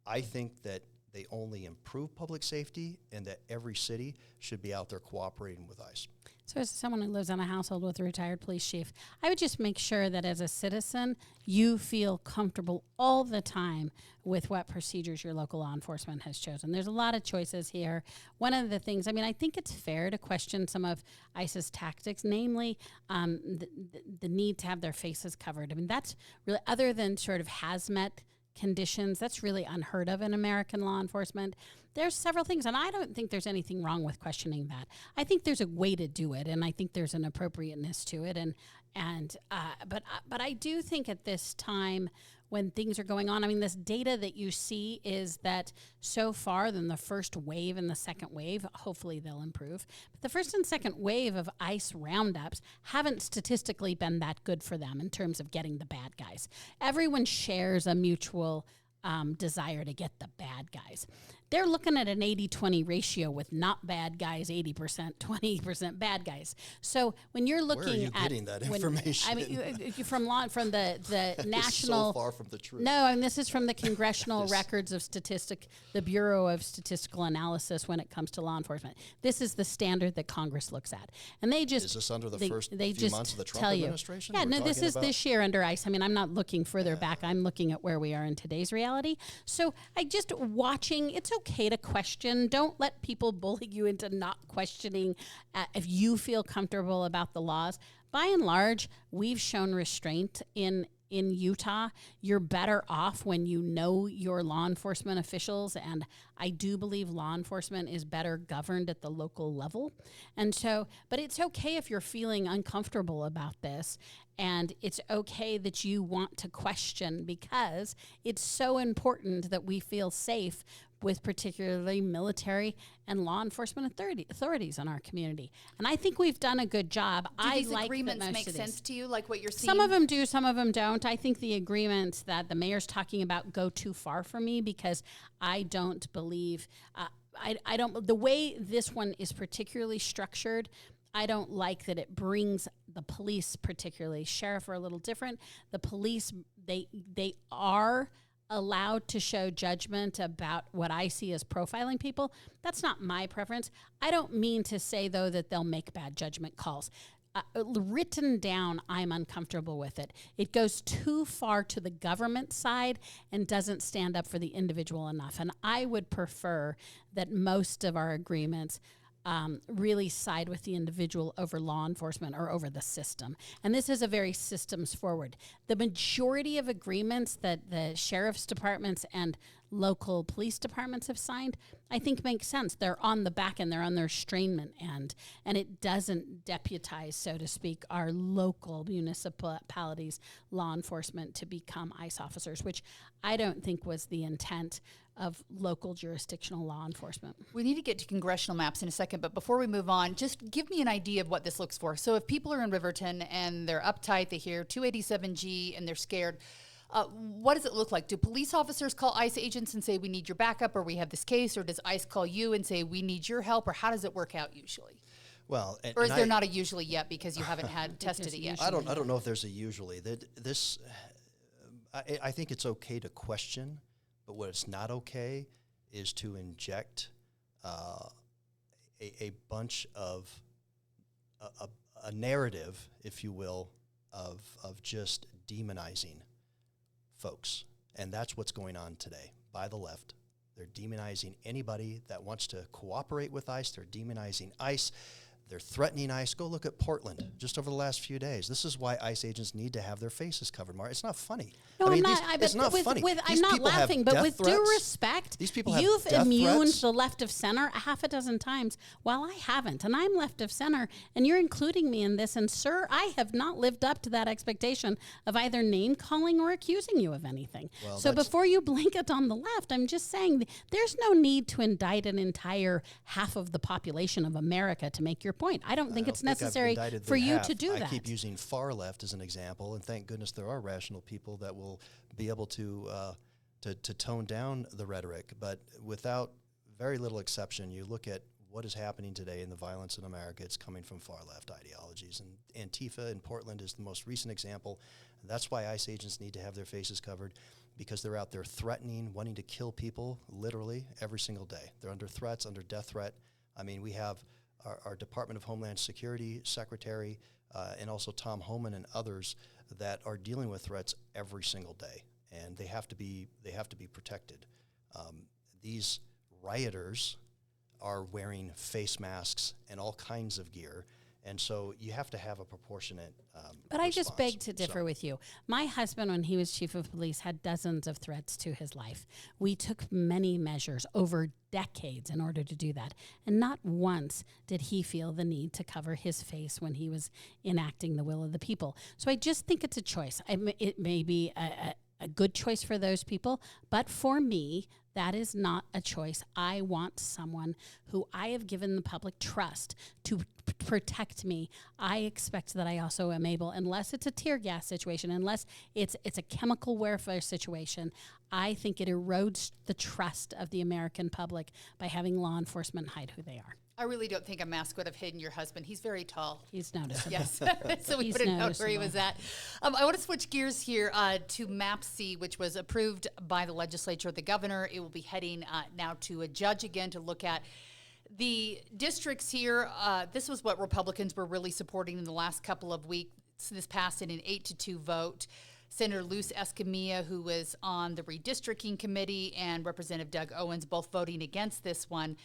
I think that they only improve public safety, and that every city should be out there cooperating with ICE. So as someone who lives in a household with a retired police chief, I would just make sure that as a citizen, you feel comfortable all the time with what procedures your local law enforcement has chosen. There's a lot of choices here. One of the things, I think it's fair to question some of ICE's tactics, namely the need to have their faces covered. That's really, other than sort of hazmat conditions, that's really unheard of in American law enforcement. There's several things, and I don't think there's anything wrong with questioning that. I think there's a way to do it, and I think there's an appropriateness to it. But I do think at this time when things are going on, this data that you see is that so far than the first wave and the second wave, hopefully they'll improve, but the first and second wave of ICE roundups haven't statistically been that good for them in terms of getting the bad guys. Everyone shares a mutual desire to get the bad guys. They're looking at an 80-20 ratio with not bad guys, 80%, 20% bad guys. So when you're looking Where are you getting that information? From the national. So far from the truth. No, this is from the Congressional Records of the Bureau of Statistical Analysis when it comes to law enforcement. This is the standard that Congress looks at. And they just. Is this under the first few months of the Trump administration? Yeah, no, this is this year under ICE. I'm not looking further back. I'm looking at where we are in today's reality. So I just watching, it's okay to question. Don't let people bully you into not questioning if you feel comfortable about the laws. By and large, we've shown restraint in Utah. You're better off when you know your law enforcement officials, and I do believe law enforcement is better governed at the local level. And so, but it's okay if you're feeling uncomfortable about this, and it's okay that you want to question, because it's so important that we feel safe with particularly military and law enforcement authorities in our community. And I think we've done a good job. Do these agreements make sense to you, like what you're seeing? Some of them do, some of them don't. I think the agreements that the mayor's talking about go too far for me, because I don't believe, I don't, the way this one is particularly structured, I don't like that it brings the police, particularly sheriff, are a little different. The police, they are allowed to show judgment about what I see as profiling people. That's not my preference. I don't mean to say, though, that they'll make bad judgment calls. Written down, I'm uncomfortable with it. It goes too far to the government side and doesn't stand up for the individual enough. And I would prefer that most of our agreements really side with the individual over law enforcement or over the system. And this is a very systems forward. The majority of agreements that the sheriff's departments and local police departments have signed, I think makes sense. They're on the back end, they're on their restrainment end, and it doesn't deputize, so to speak, our local municipalities' law enforcement to become ICE officers, which I don't think was the intent of local jurisdictional law enforcement. We need to get to congressional maps in a second, but before we move on, just give me an idea of what this looks for. So if people are in Riverton and they're uptight, they hear 287G and they're scared, what does it look like? Do police officers call ICE agents and say, we need your backup, or we have this case, or does ICE call you and say, we need your help, or how does it work out usually? Well, or is there not a usually yet because you haven't had tested it yet? I don't know if there's a usually. I think it's okay to question, but what it's not okay is to inject a bunch of a narrative, if you will, of just demonizing folks. And that's what's going on today by the left. They're demonizing anybody that wants to cooperate with ICE. They're demonizing ICE. They're threatening ICE. Go look at Portland just over the last few days. This is why ICE agents need to have their faces covered, Maura. It's not funny. No, I mean, I'm not. it's not funny. I'm not laughing, but with due respect, these people have you've death immuned threats. the left of center a half a dozen times, while I haven't. And I'm left of center, and you're including me in this. And, sir, I have not lived up to that expectation of either name-calling or accusing you of anything. Well, so before you blanket on the left, I'm just saying there's no need to indict an entire half of the population of America to make your point. I don't think it's necessary for you to do that. I keep using far left as an example, and thank goodness there are rational people that will be able to tone down the rhetoric. But without very little exception, you look at what is happening today in the violence in America, it's coming from far left ideologies. And Antifa in Portland is the most recent example. And that's why ICE agents need to have their faces covered, because they're out there threatening, wanting to kill people literally every single day. They're under threats, under death threat. I mean, we have our Department of Homeland Security Secretary and also Tom Homan and others that are dealing with threats every single day, and they have to be protected. These rioters are wearing face masks and all kinds of gear, and so you have to have a proportionate But I just beg to differ with you. My husband, when he was chief of police, had dozens of threats to his life. We took many measures over decades in order to do that. And not once did he feel the need to cover his face when he was enacting the will of the people. So I just think it's a choice. It may be a good choice for those people, but for me, that is not a choice. I want someone who I have given the public trust to protect me. I expect that I also am able, unless it's a tear gas situation, unless it's a chemical warfare situation, I think it erodes the trust of the American public by having law enforcement hide who they are. I really don't think a mask would have hidden your husband. He's very tall. He's noticeable. Yes. So we wouldn't know where he was at. I want to switch gears here to Map C, which was approved by the legislature, the governor. It will be heading now to a judge again to look at the districts here. This was what Republicans were really supporting in the last couple of weeks. This passed in an 8-2 vote. Senator Luz Escamilla, who was on the redistricting committee, and Representative Doug Owens, both voting against this one.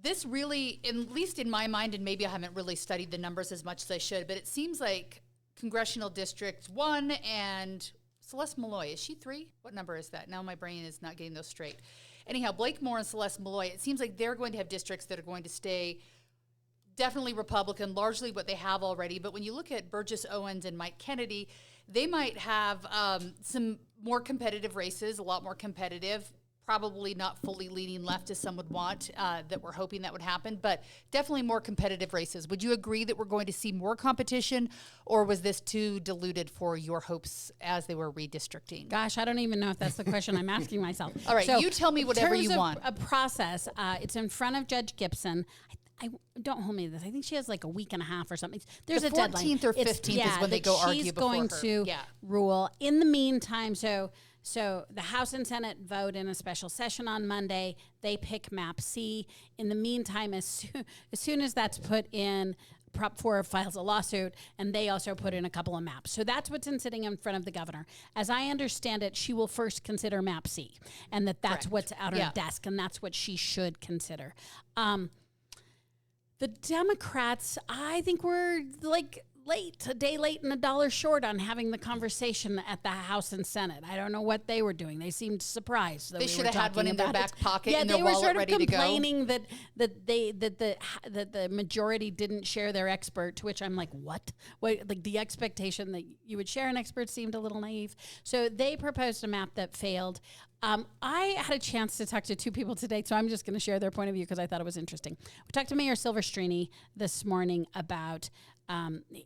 This really, at least in my mind, and maybe I haven't really studied the numbers as much as I should, but it seems like Congressional District 1 and Celeste Malloy, is she 3? What number is that? Now my brain is not getting those straight. Anyhow, Blake Moore and Celeste Malloy, it seems like they're going to have districts that are going to stay definitely Republican, largely what they have already. But when you look at Burgess Owens and Mike Kennedy, they might have some more competitive races, a lot more competitive, probably not fully leaning left as some would want, that we're hoping that would happen, but definitely more competitive races. Would you agree that we're going to see more competition, or was this too diluted for your hopes as they were redistricting? Gosh, I don't even know if that's the question I'm asking myself. All right, so you tell me whatever you want. A process, it's in front of Judge Gibson. I don't hold me to this. I think she has like a week and a half or something. There's a deadline. 14th or 15th is when they go argue before her. She's going to rule. In the meantime, so So the House and Senate vote in a special session on Monday. They pick Map C. In the meantime, as soon as that's put in, Prop 4 files a lawsuit, and they also put in a couple of maps. So that's what's sitting in front of the governor. As I understand it, she will first consider Map C, and that's Correct. what's out on her desk, and that's what she should consider. The Democrats, I think we're a day late and $1 short on having the conversation at the House and Senate. I don't know what they were doing. They seemed surprised that They should have had one in their back pocket yeah, in their wallet ready to go. Yeah, they were sort of complaining that the majority didn't share their expert, to which I'm like, what? Wait, like the expectation that you would share an expert seemed a little naive. So they proposed a map that failed. I had a chance to talk to two people today, so I'm just going to share their point of view because I thought it was interesting. We talked to Mayor Silverstreeny this morning about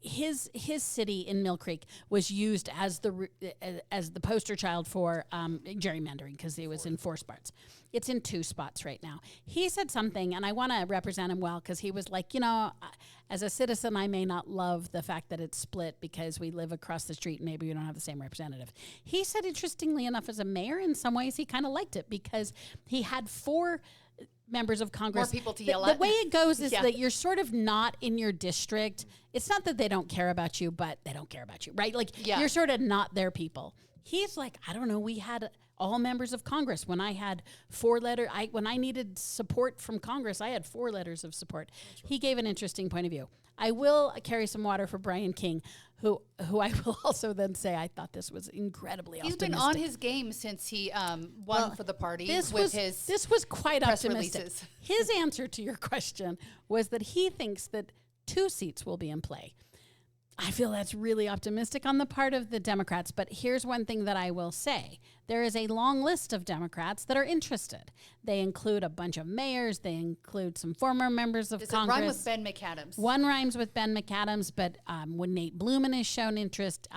his city in Mill Creek was used as the poster child for gerrymandering because it was in 4 spots. It's in 2 spots right now. He said something, and I want to represent him well because he was like, as a citizen, I may not love the fact that it's split because we live across the street and maybe we don't have the same representative. He said, interestingly enough, as a mayor, in some ways, he kind of liked it because he had 4 members of Congress. More people to yell at. The way it goes is that you're sort of not in your district. It's not that they don't care about you, but they don't care about you, right? Like you're sort of not their people. He's like, I don't know, we had all members of Congress. When I had 4 letters, when I needed support from Congress, I had 4 letters of support. Right. He gave an interesting point of view. I will carry some water for Brian King, who I will also then say I thought this was incredibly optimistic. He's been on his game since he won for the party this was quite press optimistic. Releases. His answer to your question was that he thinks that 2 seats will be in play. I feel that's really optimistic on the part of the Democrats, but here's one thing that I will say. There is a long list of Democrats that are interested. They include a bunch of mayors. They include some former members of Congress. Does it rhyme with Ben McAdams? One rhymes with Ben McAdams, but when Nate Blumen has shown interest,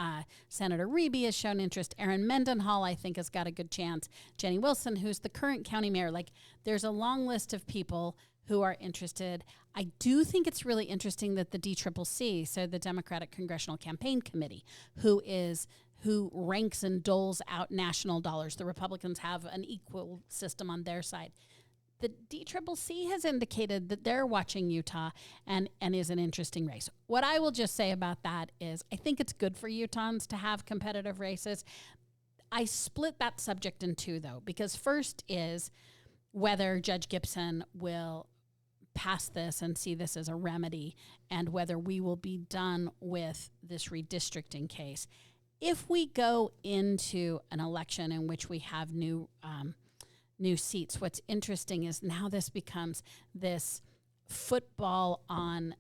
Senator Reeby has shown interest, Aaron Mendenhall, I think, has got a good chance. Jenny Wilson, who's the current county mayor. There's a long list of people who are interested. I do think it's really interesting that the DCCC, so the Democratic Congressional Campaign Committee, who ranks and doles out national dollars. The Republicans have an equal system on their side. The DCCC has indicated that they're watching Utah and is an interesting race. What I will just say about that is I think it's good for Utahns to have competitive races. I split that subject in 2, though, because first is whether Judge Gibson will pass this and see this as a remedy and whether we will be done with this redistricting case. If we go into an election in which we have new seats, what's interesting is now this becomes this football on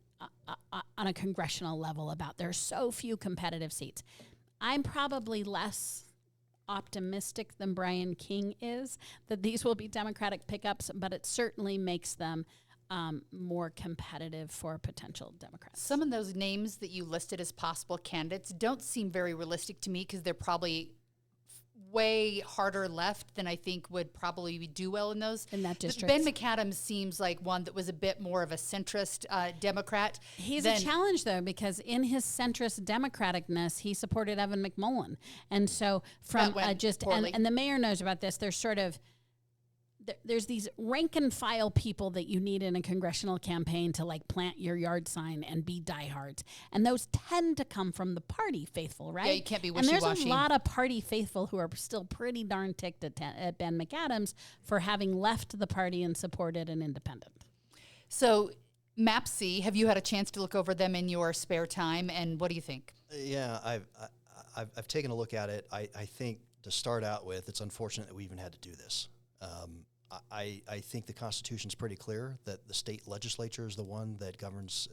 a congressional level about there are so few competitive seats. I'm probably less optimistic than Brian King is that these will be Democratic pickups, but it certainly makes them more competitive for potential Democrats. Some of those names that you listed as possible candidates don't seem very realistic to me because they're probably way harder left than I think would probably do well in those. In that district. Ben McAdams seems like one that was a bit more of a centrist Democrat. He's a challenge, though, because in his centrist Democraticness, he supported Evan McMullen. And so from and the mayor knows about this, there's sort of there's these rank and file people that you need in a congressional campaign to plant your yard sign and be diehards. And those tend to come from the party faithful, right? Yeah, you can't be wishy-washy. And there's a lot of party faithful who are still pretty darn ticked at Ben McAdams for having left the party and supported an independent. So Map C, have you had a chance to look over them in your spare time? And what do you think? Yeah, I've taken a look at it. I think to start out with, it's unfortunate that we even had to do this. I think the Constitution's pretty clear that the state legislature is the one that governs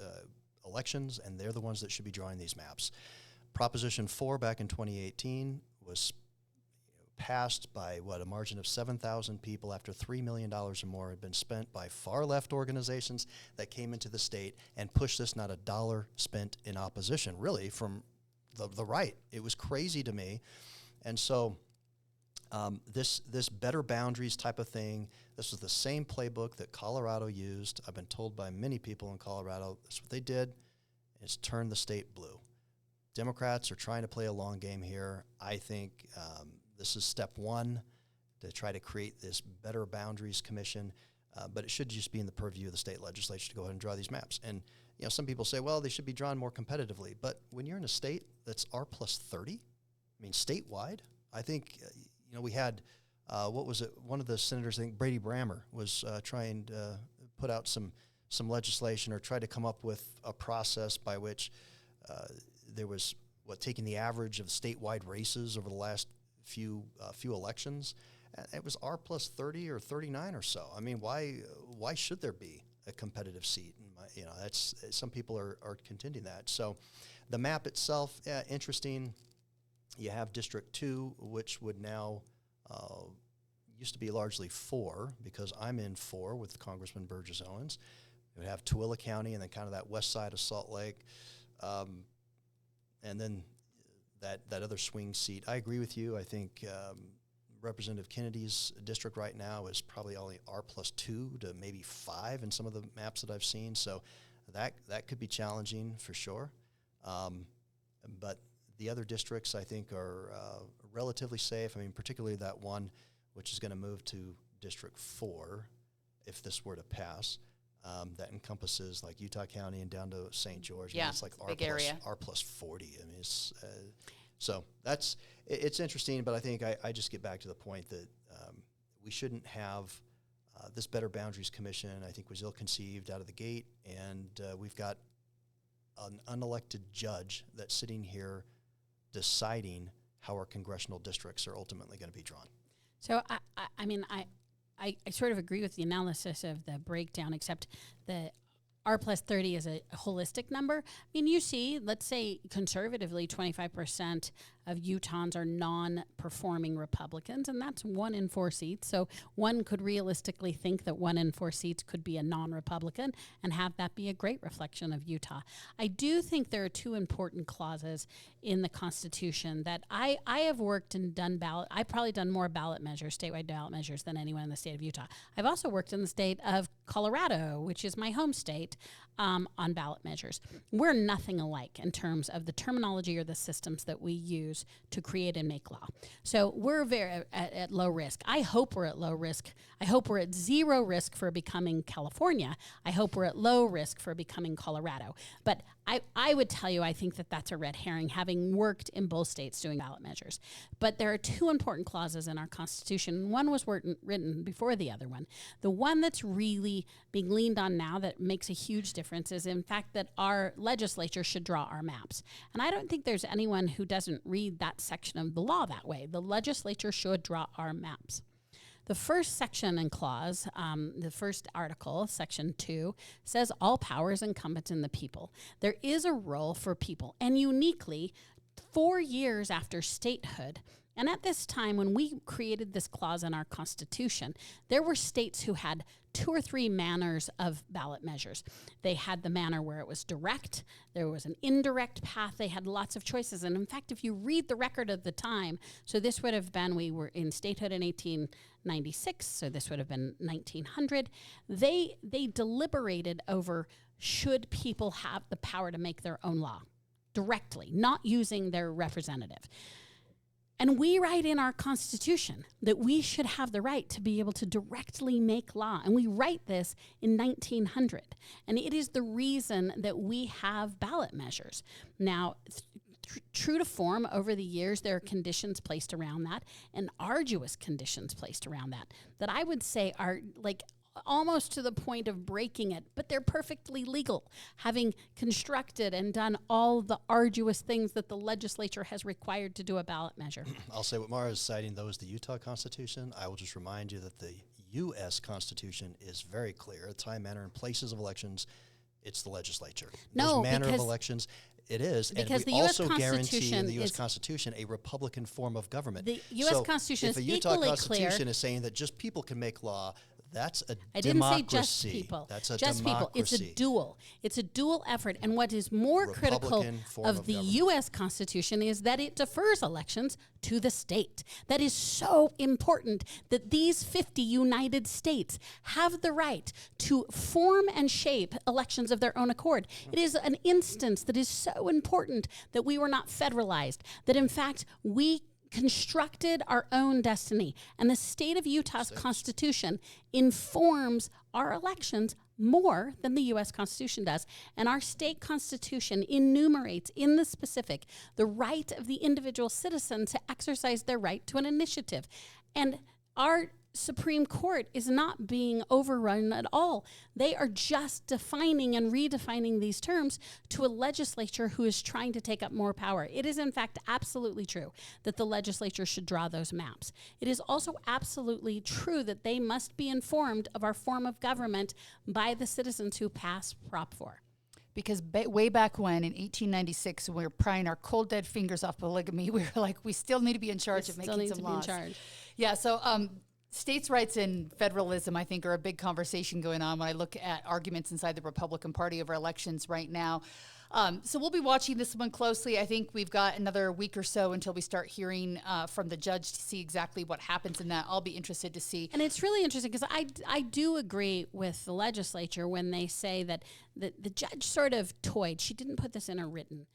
elections, and they're the ones that should be drawing these maps. Proposition 4 back in 2018 was passed by, a margin of 7,000 people after $3 million or more had been spent by far-left organizations that came into the state and pushed this, not a dollar spent in opposition, really, from the right. It was crazy to me. And so this better boundaries type of thing, this was the same playbook that Colorado used. I've been told by many people in Colorado, that's what they did, is turn the state blue. Democrats are trying to play a long game here. I think this is step one to try to create this Better Boundaries Commission, but it should just be in the purview of the state legislature to go ahead and draw these maps. And some people say, well, they should be drawn more competitively. But when you're in a state that's R+30, I mean, statewide, I think, we had, what was it? One of the senators, I think Brady Brammer, was trying to put out some legislation or try to come up with a process by which there was, taking the average of statewide races over the last few elections, it was R+30 or 39 or so. I mean, why should there be a competitive seat? And that's some people are contending that. So, the map itself, interesting. You have District 2, which would now used to be largely 4, because I'm in 4 with Congressman Burgess Owens. You would have Tooele County and then kind of that west side of Salt Lake, and then that other swing seat. I agree with you. I think Representative Kennedy's district right now is probably only R+2 to maybe 5 in some of the maps that I've seen. So that could be challenging for sure. But the other districts, I think, are relatively safe. I mean, particularly that one, which is going to move to District 4, if this were to pass, that encompasses like Utah County and down to St. George. Yeah, I mean, it's like R+40. I mean, so it's interesting, but I think I just get back to the point that we shouldn't have this Better Boundaries Commission. I think was ill-conceived out of the gate, and we've got an unelected judge that's sitting here deciding how our congressional districts are ultimately going to be drawn. So, I sort of agree with the analysis of the breakdown, except the R+30 is a holistic number. I mean, you see, let's say conservatively, 25% of Utahns are non-performing Republicans, and that's 1 in 4 seats. So one could realistically think that 1 in 4 seats could be a non-Republican and have that be a great reflection of Utah. I do think there are 2 important clauses in the Constitution that I have worked and done I've probably done more ballot measures, statewide ballot measures, than anyone in the state of Utah. I've also worked in the state of Colorado, which is my home state, on ballot measures. We're nothing alike in terms of the terminology or the systems that we use to create and make law. So we're very at low risk. I hope we're at low risk. I hope we're at 0 risk for becoming California. I hope we're at low risk for becoming Colorado. But I would tell you, I think that that's a red herring, having worked in both states doing ballot measures. But there are 2 important clauses in our Constitution. One was written before the other one. The one that's really being leaned on now that makes a huge difference is, in fact, that our legislature should draw our maps. And I don't think there's anyone who doesn't read that section of the law that way. The legislature should draw our maps. The first section and clause, the first article, section 2, says all power is incumbent in the people. There is a role for people, and uniquely, 4 years after statehood, and at this time when we created this clause in our Constitution, there were states who had 2 or 3 manners of ballot measures. They had the manner where it was direct, there was an indirect path, they had lots of choices. And in fact, if you read the record of the time, so this would have been, we were in statehood in 1896, so this would have been 1900, they deliberated over should people have the power to make their own law directly, not using their representative. And we write in our Constitution that we should have the right to be able to directly make law. And we write this in 1900. And it is the reason that we have ballot measures. Now, true to form, over the years, there are conditions placed around that, and arduous conditions placed around that I would say are like almost to the point of breaking it, but they're perfectly legal, having constructed and done all the arduous things that the legislature has required to do a ballot measure. I'll say what Maura is citing, though, is the Utah Constitution. I will just remind you that the U.S. Constitution is very clear. Time, manner, and places of elections, it's the legislature. No, Those manner of elections, it is. Because and we the US also guarantee Constitution in the U.S. Constitution a Republican form of government. The U.S. Constitution is equally clear. If a Utah Constitution is saying that just people can make law, that's a democracy. I didn't say just people. That's a just democracy. People. It's a dual effort. And what is more critical of the U.S. Constitution is that it defers elections to the state. That is so important, that these 50 United States have the right to form and shape elections of their own accord. It is an instance that is so important that we were not federalized, that in fact we constructed our own destiny. And the state of Utah's Constitution informs our elections more than the U.S. Constitution does. And our state constitution enumerates in the specific the right of the individual citizen to exercise their right to an initiative. And our Supreme Court is not being overrun at all. They are just defining and redefining these terms to a legislature who is trying to take up more power. It is, in fact, absolutely true that the legislature should draw those maps. It is also absolutely true that they must be informed of our form of government by the citizens who pass Prop 4. Because way back when, in 1896, when we were prying our cold, dead fingers off polygamy, we were like, we still need to be in charge of making some laws. Yeah, so states' rights and federalism, I think, are a big conversation going on when I look at arguments inside the Republican Party over elections right now. So we'll be watching this one closely. I think we've got another week or so until we start hearing from the judge to see exactly what happens in that. I'll be interested to see. And it's really interesting because I do agree with the legislature when they say that the judge sort of toyed. She didn't put this in a written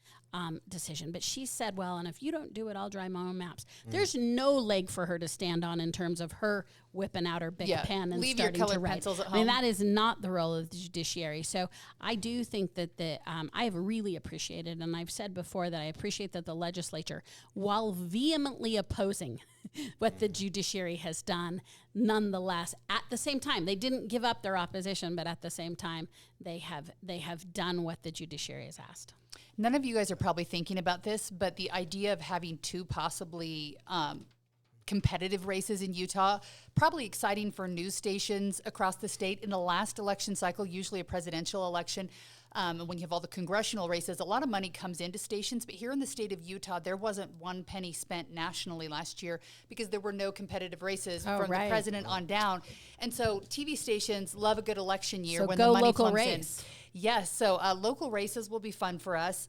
decision, but she said, well, and if you don't do it, I'll draw my own maps. There's no leg for her to stand on in terms of her whipping out her big pen and starting to write. Pencils at home. I mean, that is not the role of the judiciary. So I do think that I have really appreciated, and I've said before that I appreciate that the legislature, while vehemently opposing what the judiciary has done, nonetheless, at the same time, they didn't give up their opposition, but at the same time, they have done what the judiciary has asked. None of you guys are probably thinking about this, but the idea of having two possibly competitive races in Utah, probably exciting for news stations across the state. In the last election cycle, usually a presidential election, when you have all the congressional races, a lot of money comes into stations. But here in the state of Utah, there wasn't one penny spent nationally last year because there were no competitive races from the president on down. And so TV stations love a good election year when the money comes in. Yes, so local races will be fun for us.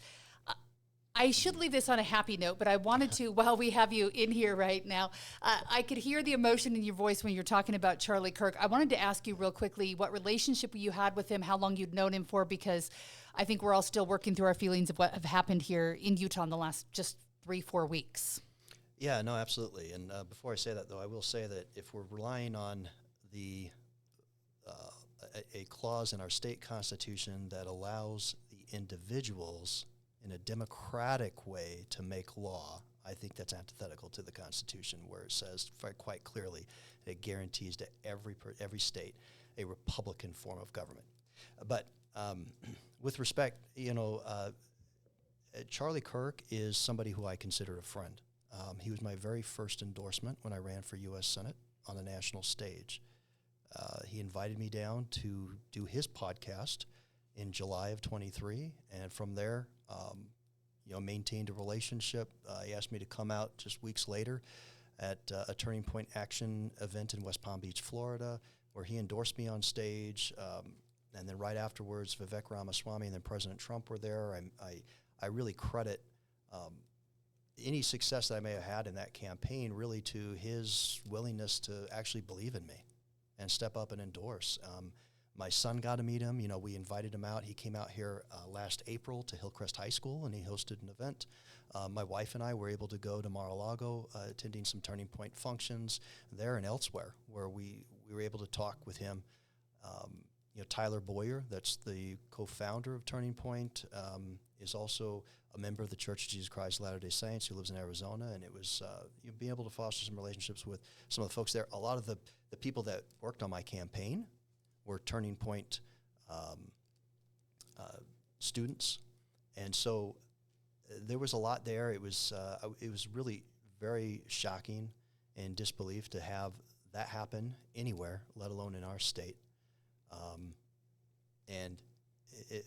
I should leave this on a happy note, but I wanted to, while we have you in here right now, I could hear the emotion in your voice when you're talking about Charlie Kirk. I wanted to ask you real quickly what relationship you had with him, how long you'd known him for, because I think we're all still working through our feelings of what have happened here in Utah in the last just 3-4 weeks. Yeah, no, absolutely. And before I say that, though, I will say that if we're relying on the a clause in our state constitution that allows the individuals in a democratic way to make law, I think that's antithetical to the Constitution, where it says quite clearly that it guarantees to every state a Republican form of government. But with respect, Charlie Kirk is somebody who I consider a friend. He was my very first endorsement when I ran for U.S. Senate on the national stage. He invited me down to do his podcast in July of 23, and from there, maintained a relationship. He asked me to come out just weeks later at a Turning Point Action event in West Palm Beach, Florida, where he endorsed me on stage. And then right afterwards, Vivek Ramaswamy and then President Trump were there. I really credit any success that I may have had in that campaign really to his willingness to actually believe in me and step up and endorse. My son got to meet him. We invited him out. He came out here last April to Hillcrest High School, and he hosted an event. My wife and I were able to go to Mar-a-Lago, attending some Turning Point functions there and elsewhere, where we were able to talk with him. Tyler Boyer, that's the co-founder of Turning Point, is also a member of the Church of Jesus Christ of Latter-day Saints who lives in Arizona, and it was being able to foster some relationships with some of the folks there. A lot of the people that worked on my campaign were Turning Point students, and so there was a lot there. It was really very shocking and disbelief to have that happen anywhere, let alone in our state, and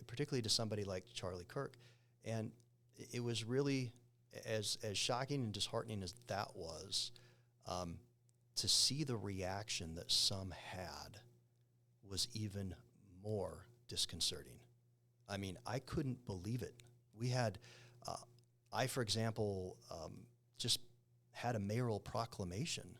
particularly to somebody like Charlie Kirk. And it was really as shocking and disheartening as that was, to see the reaction that some had was even more disconcerting. I mean, I couldn't believe it. We had, for example, just had a mayoral proclamation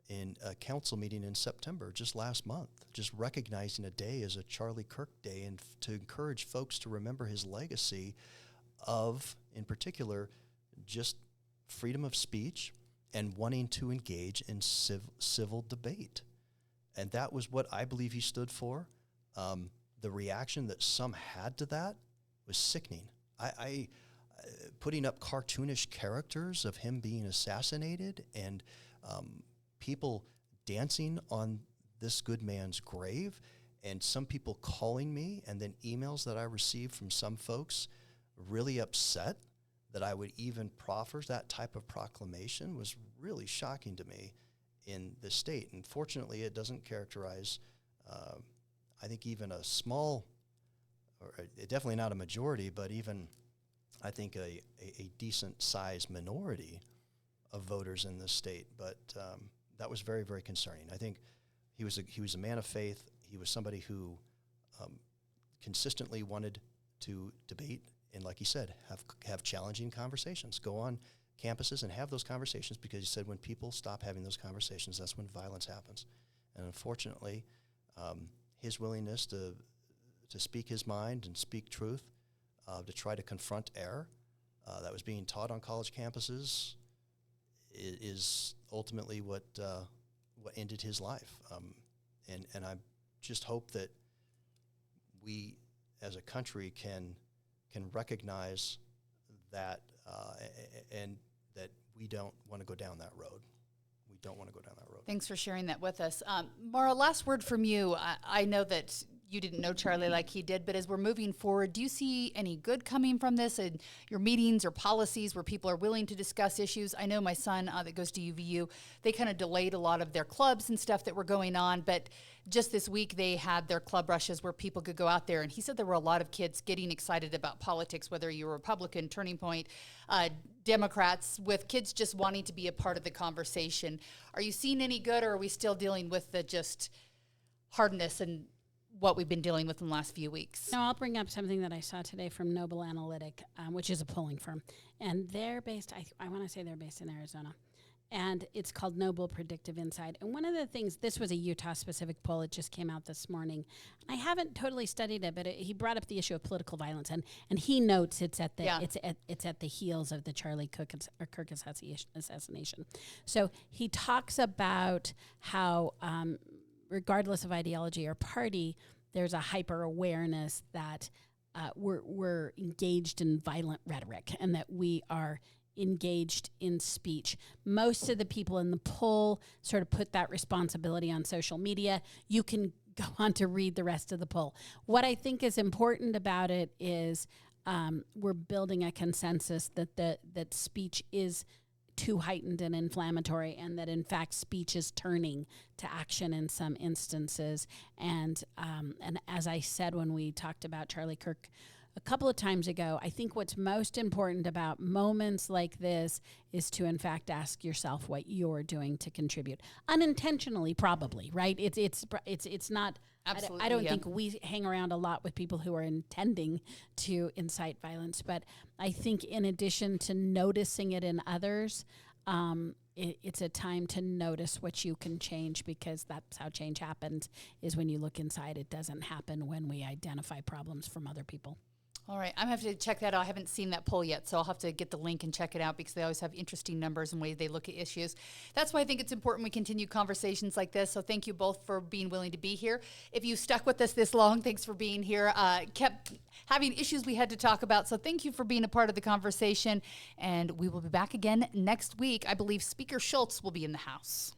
in a council meeting in September, just last month, just recognizing a day as a Charlie Kirk Day and to encourage folks to remember his legacy of, in particular, just freedom of speech and wanting to engage in civil debate. And that was what I believe he stood for. The reaction that some had to that was sickening. I putting up cartoonish characters of him being assassinated and people dancing on this good man's grave, and some people calling me, and then emails that I received from some folks really upset that I would even proffer that type of proclamation was really shocking to me in the state. And fortunately, it doesn't characterize, I think, even a small, or definitely not a majority, but even, I think, a decent sized minority of voters in this state. But that was very, very concerning. I think he was a man of faith. He was somebody who consistently wanted to debate and, like he said, have challenging conversations. Go on campuses and have those conversations, because he said when people stop having those conversations, that's when violence happens. And unfortunately, his willingness to speak his mind and speak truth, to try to confront error that was being taught on college campuses is ultimately what ended his life. And I just hope that we as a country can recognize that and that we don't want to go down that road. We don't want to go down that road. Thanks for sharing that with us. Maura, last word from you. I know that you didn't know Charlie like he did, but as we're moving forward, do you see any good coming from this in your meetings or policies where people are willing to discuss issues? I know my son that goes to UVU, they kind of delayed a lot of their clubs and stuff that were going on, but just this week they had their club rushes where people could go out there, and he said there were a lot of kids getting excited about politics, whether you're Republican, Turning Point, Democrats, with kids just wanting to be a part of the conversation. Are you seeing any good, or are we still dealing with the just hardness and what we've been dealing with in the last few weeks? No, I'll bring up something that I saw today from Noble Analytic, which is a polling firm. And they're based, I want to say they're based in Arizona. And it's called Noble Predictive Insight. And one of the things, this was a Utah-specific poll. It just came out this morning. I haven't totally studied it, but he brought up the issue of political violence. And he notes it's at the heels of the Charlie Kirk assassination. So he talks about how regardless of ideology or party, there's a hyper awareness that we're engaged in violent rhetoric and that we are engaged in speech. Most of the people in the poll sort of put that responsibility on social media. You can go on to read the rest of the poll. What I think is important about it is we're building a consensus that speech is too heightened and inflammatory, and that in fact speech is turning to action in some instances. And as I said when we talked about Charlie Kirk a couple of times ago, I think what's most important about moments like this is to in fact ask yourself what you're doing to contribute, unintentionally probably, right? It's not. Absolutely, I don't think we hang around a lot with people who are intending to incite violence, but I think in addition to noticing it in others, it's a time to notice what you can change, because that's how change happens, is when you look inside. It doesn't happen when we identify problems from other people. All right, I'm going to have to check that out. I haven't seen that poll yet, so I'll have to get the link and check it out, because they always have interesting numbers and ways they look at issues. That's why I think it's important we continue conversations like this, so thank you both for being willing to be here. If you stuck with us this long, thanks for being here. Kept having issues we had to talk about, so thank you for being a part of the conversation, and we will be back again next week. I believe Speaker Schultz will be in the house.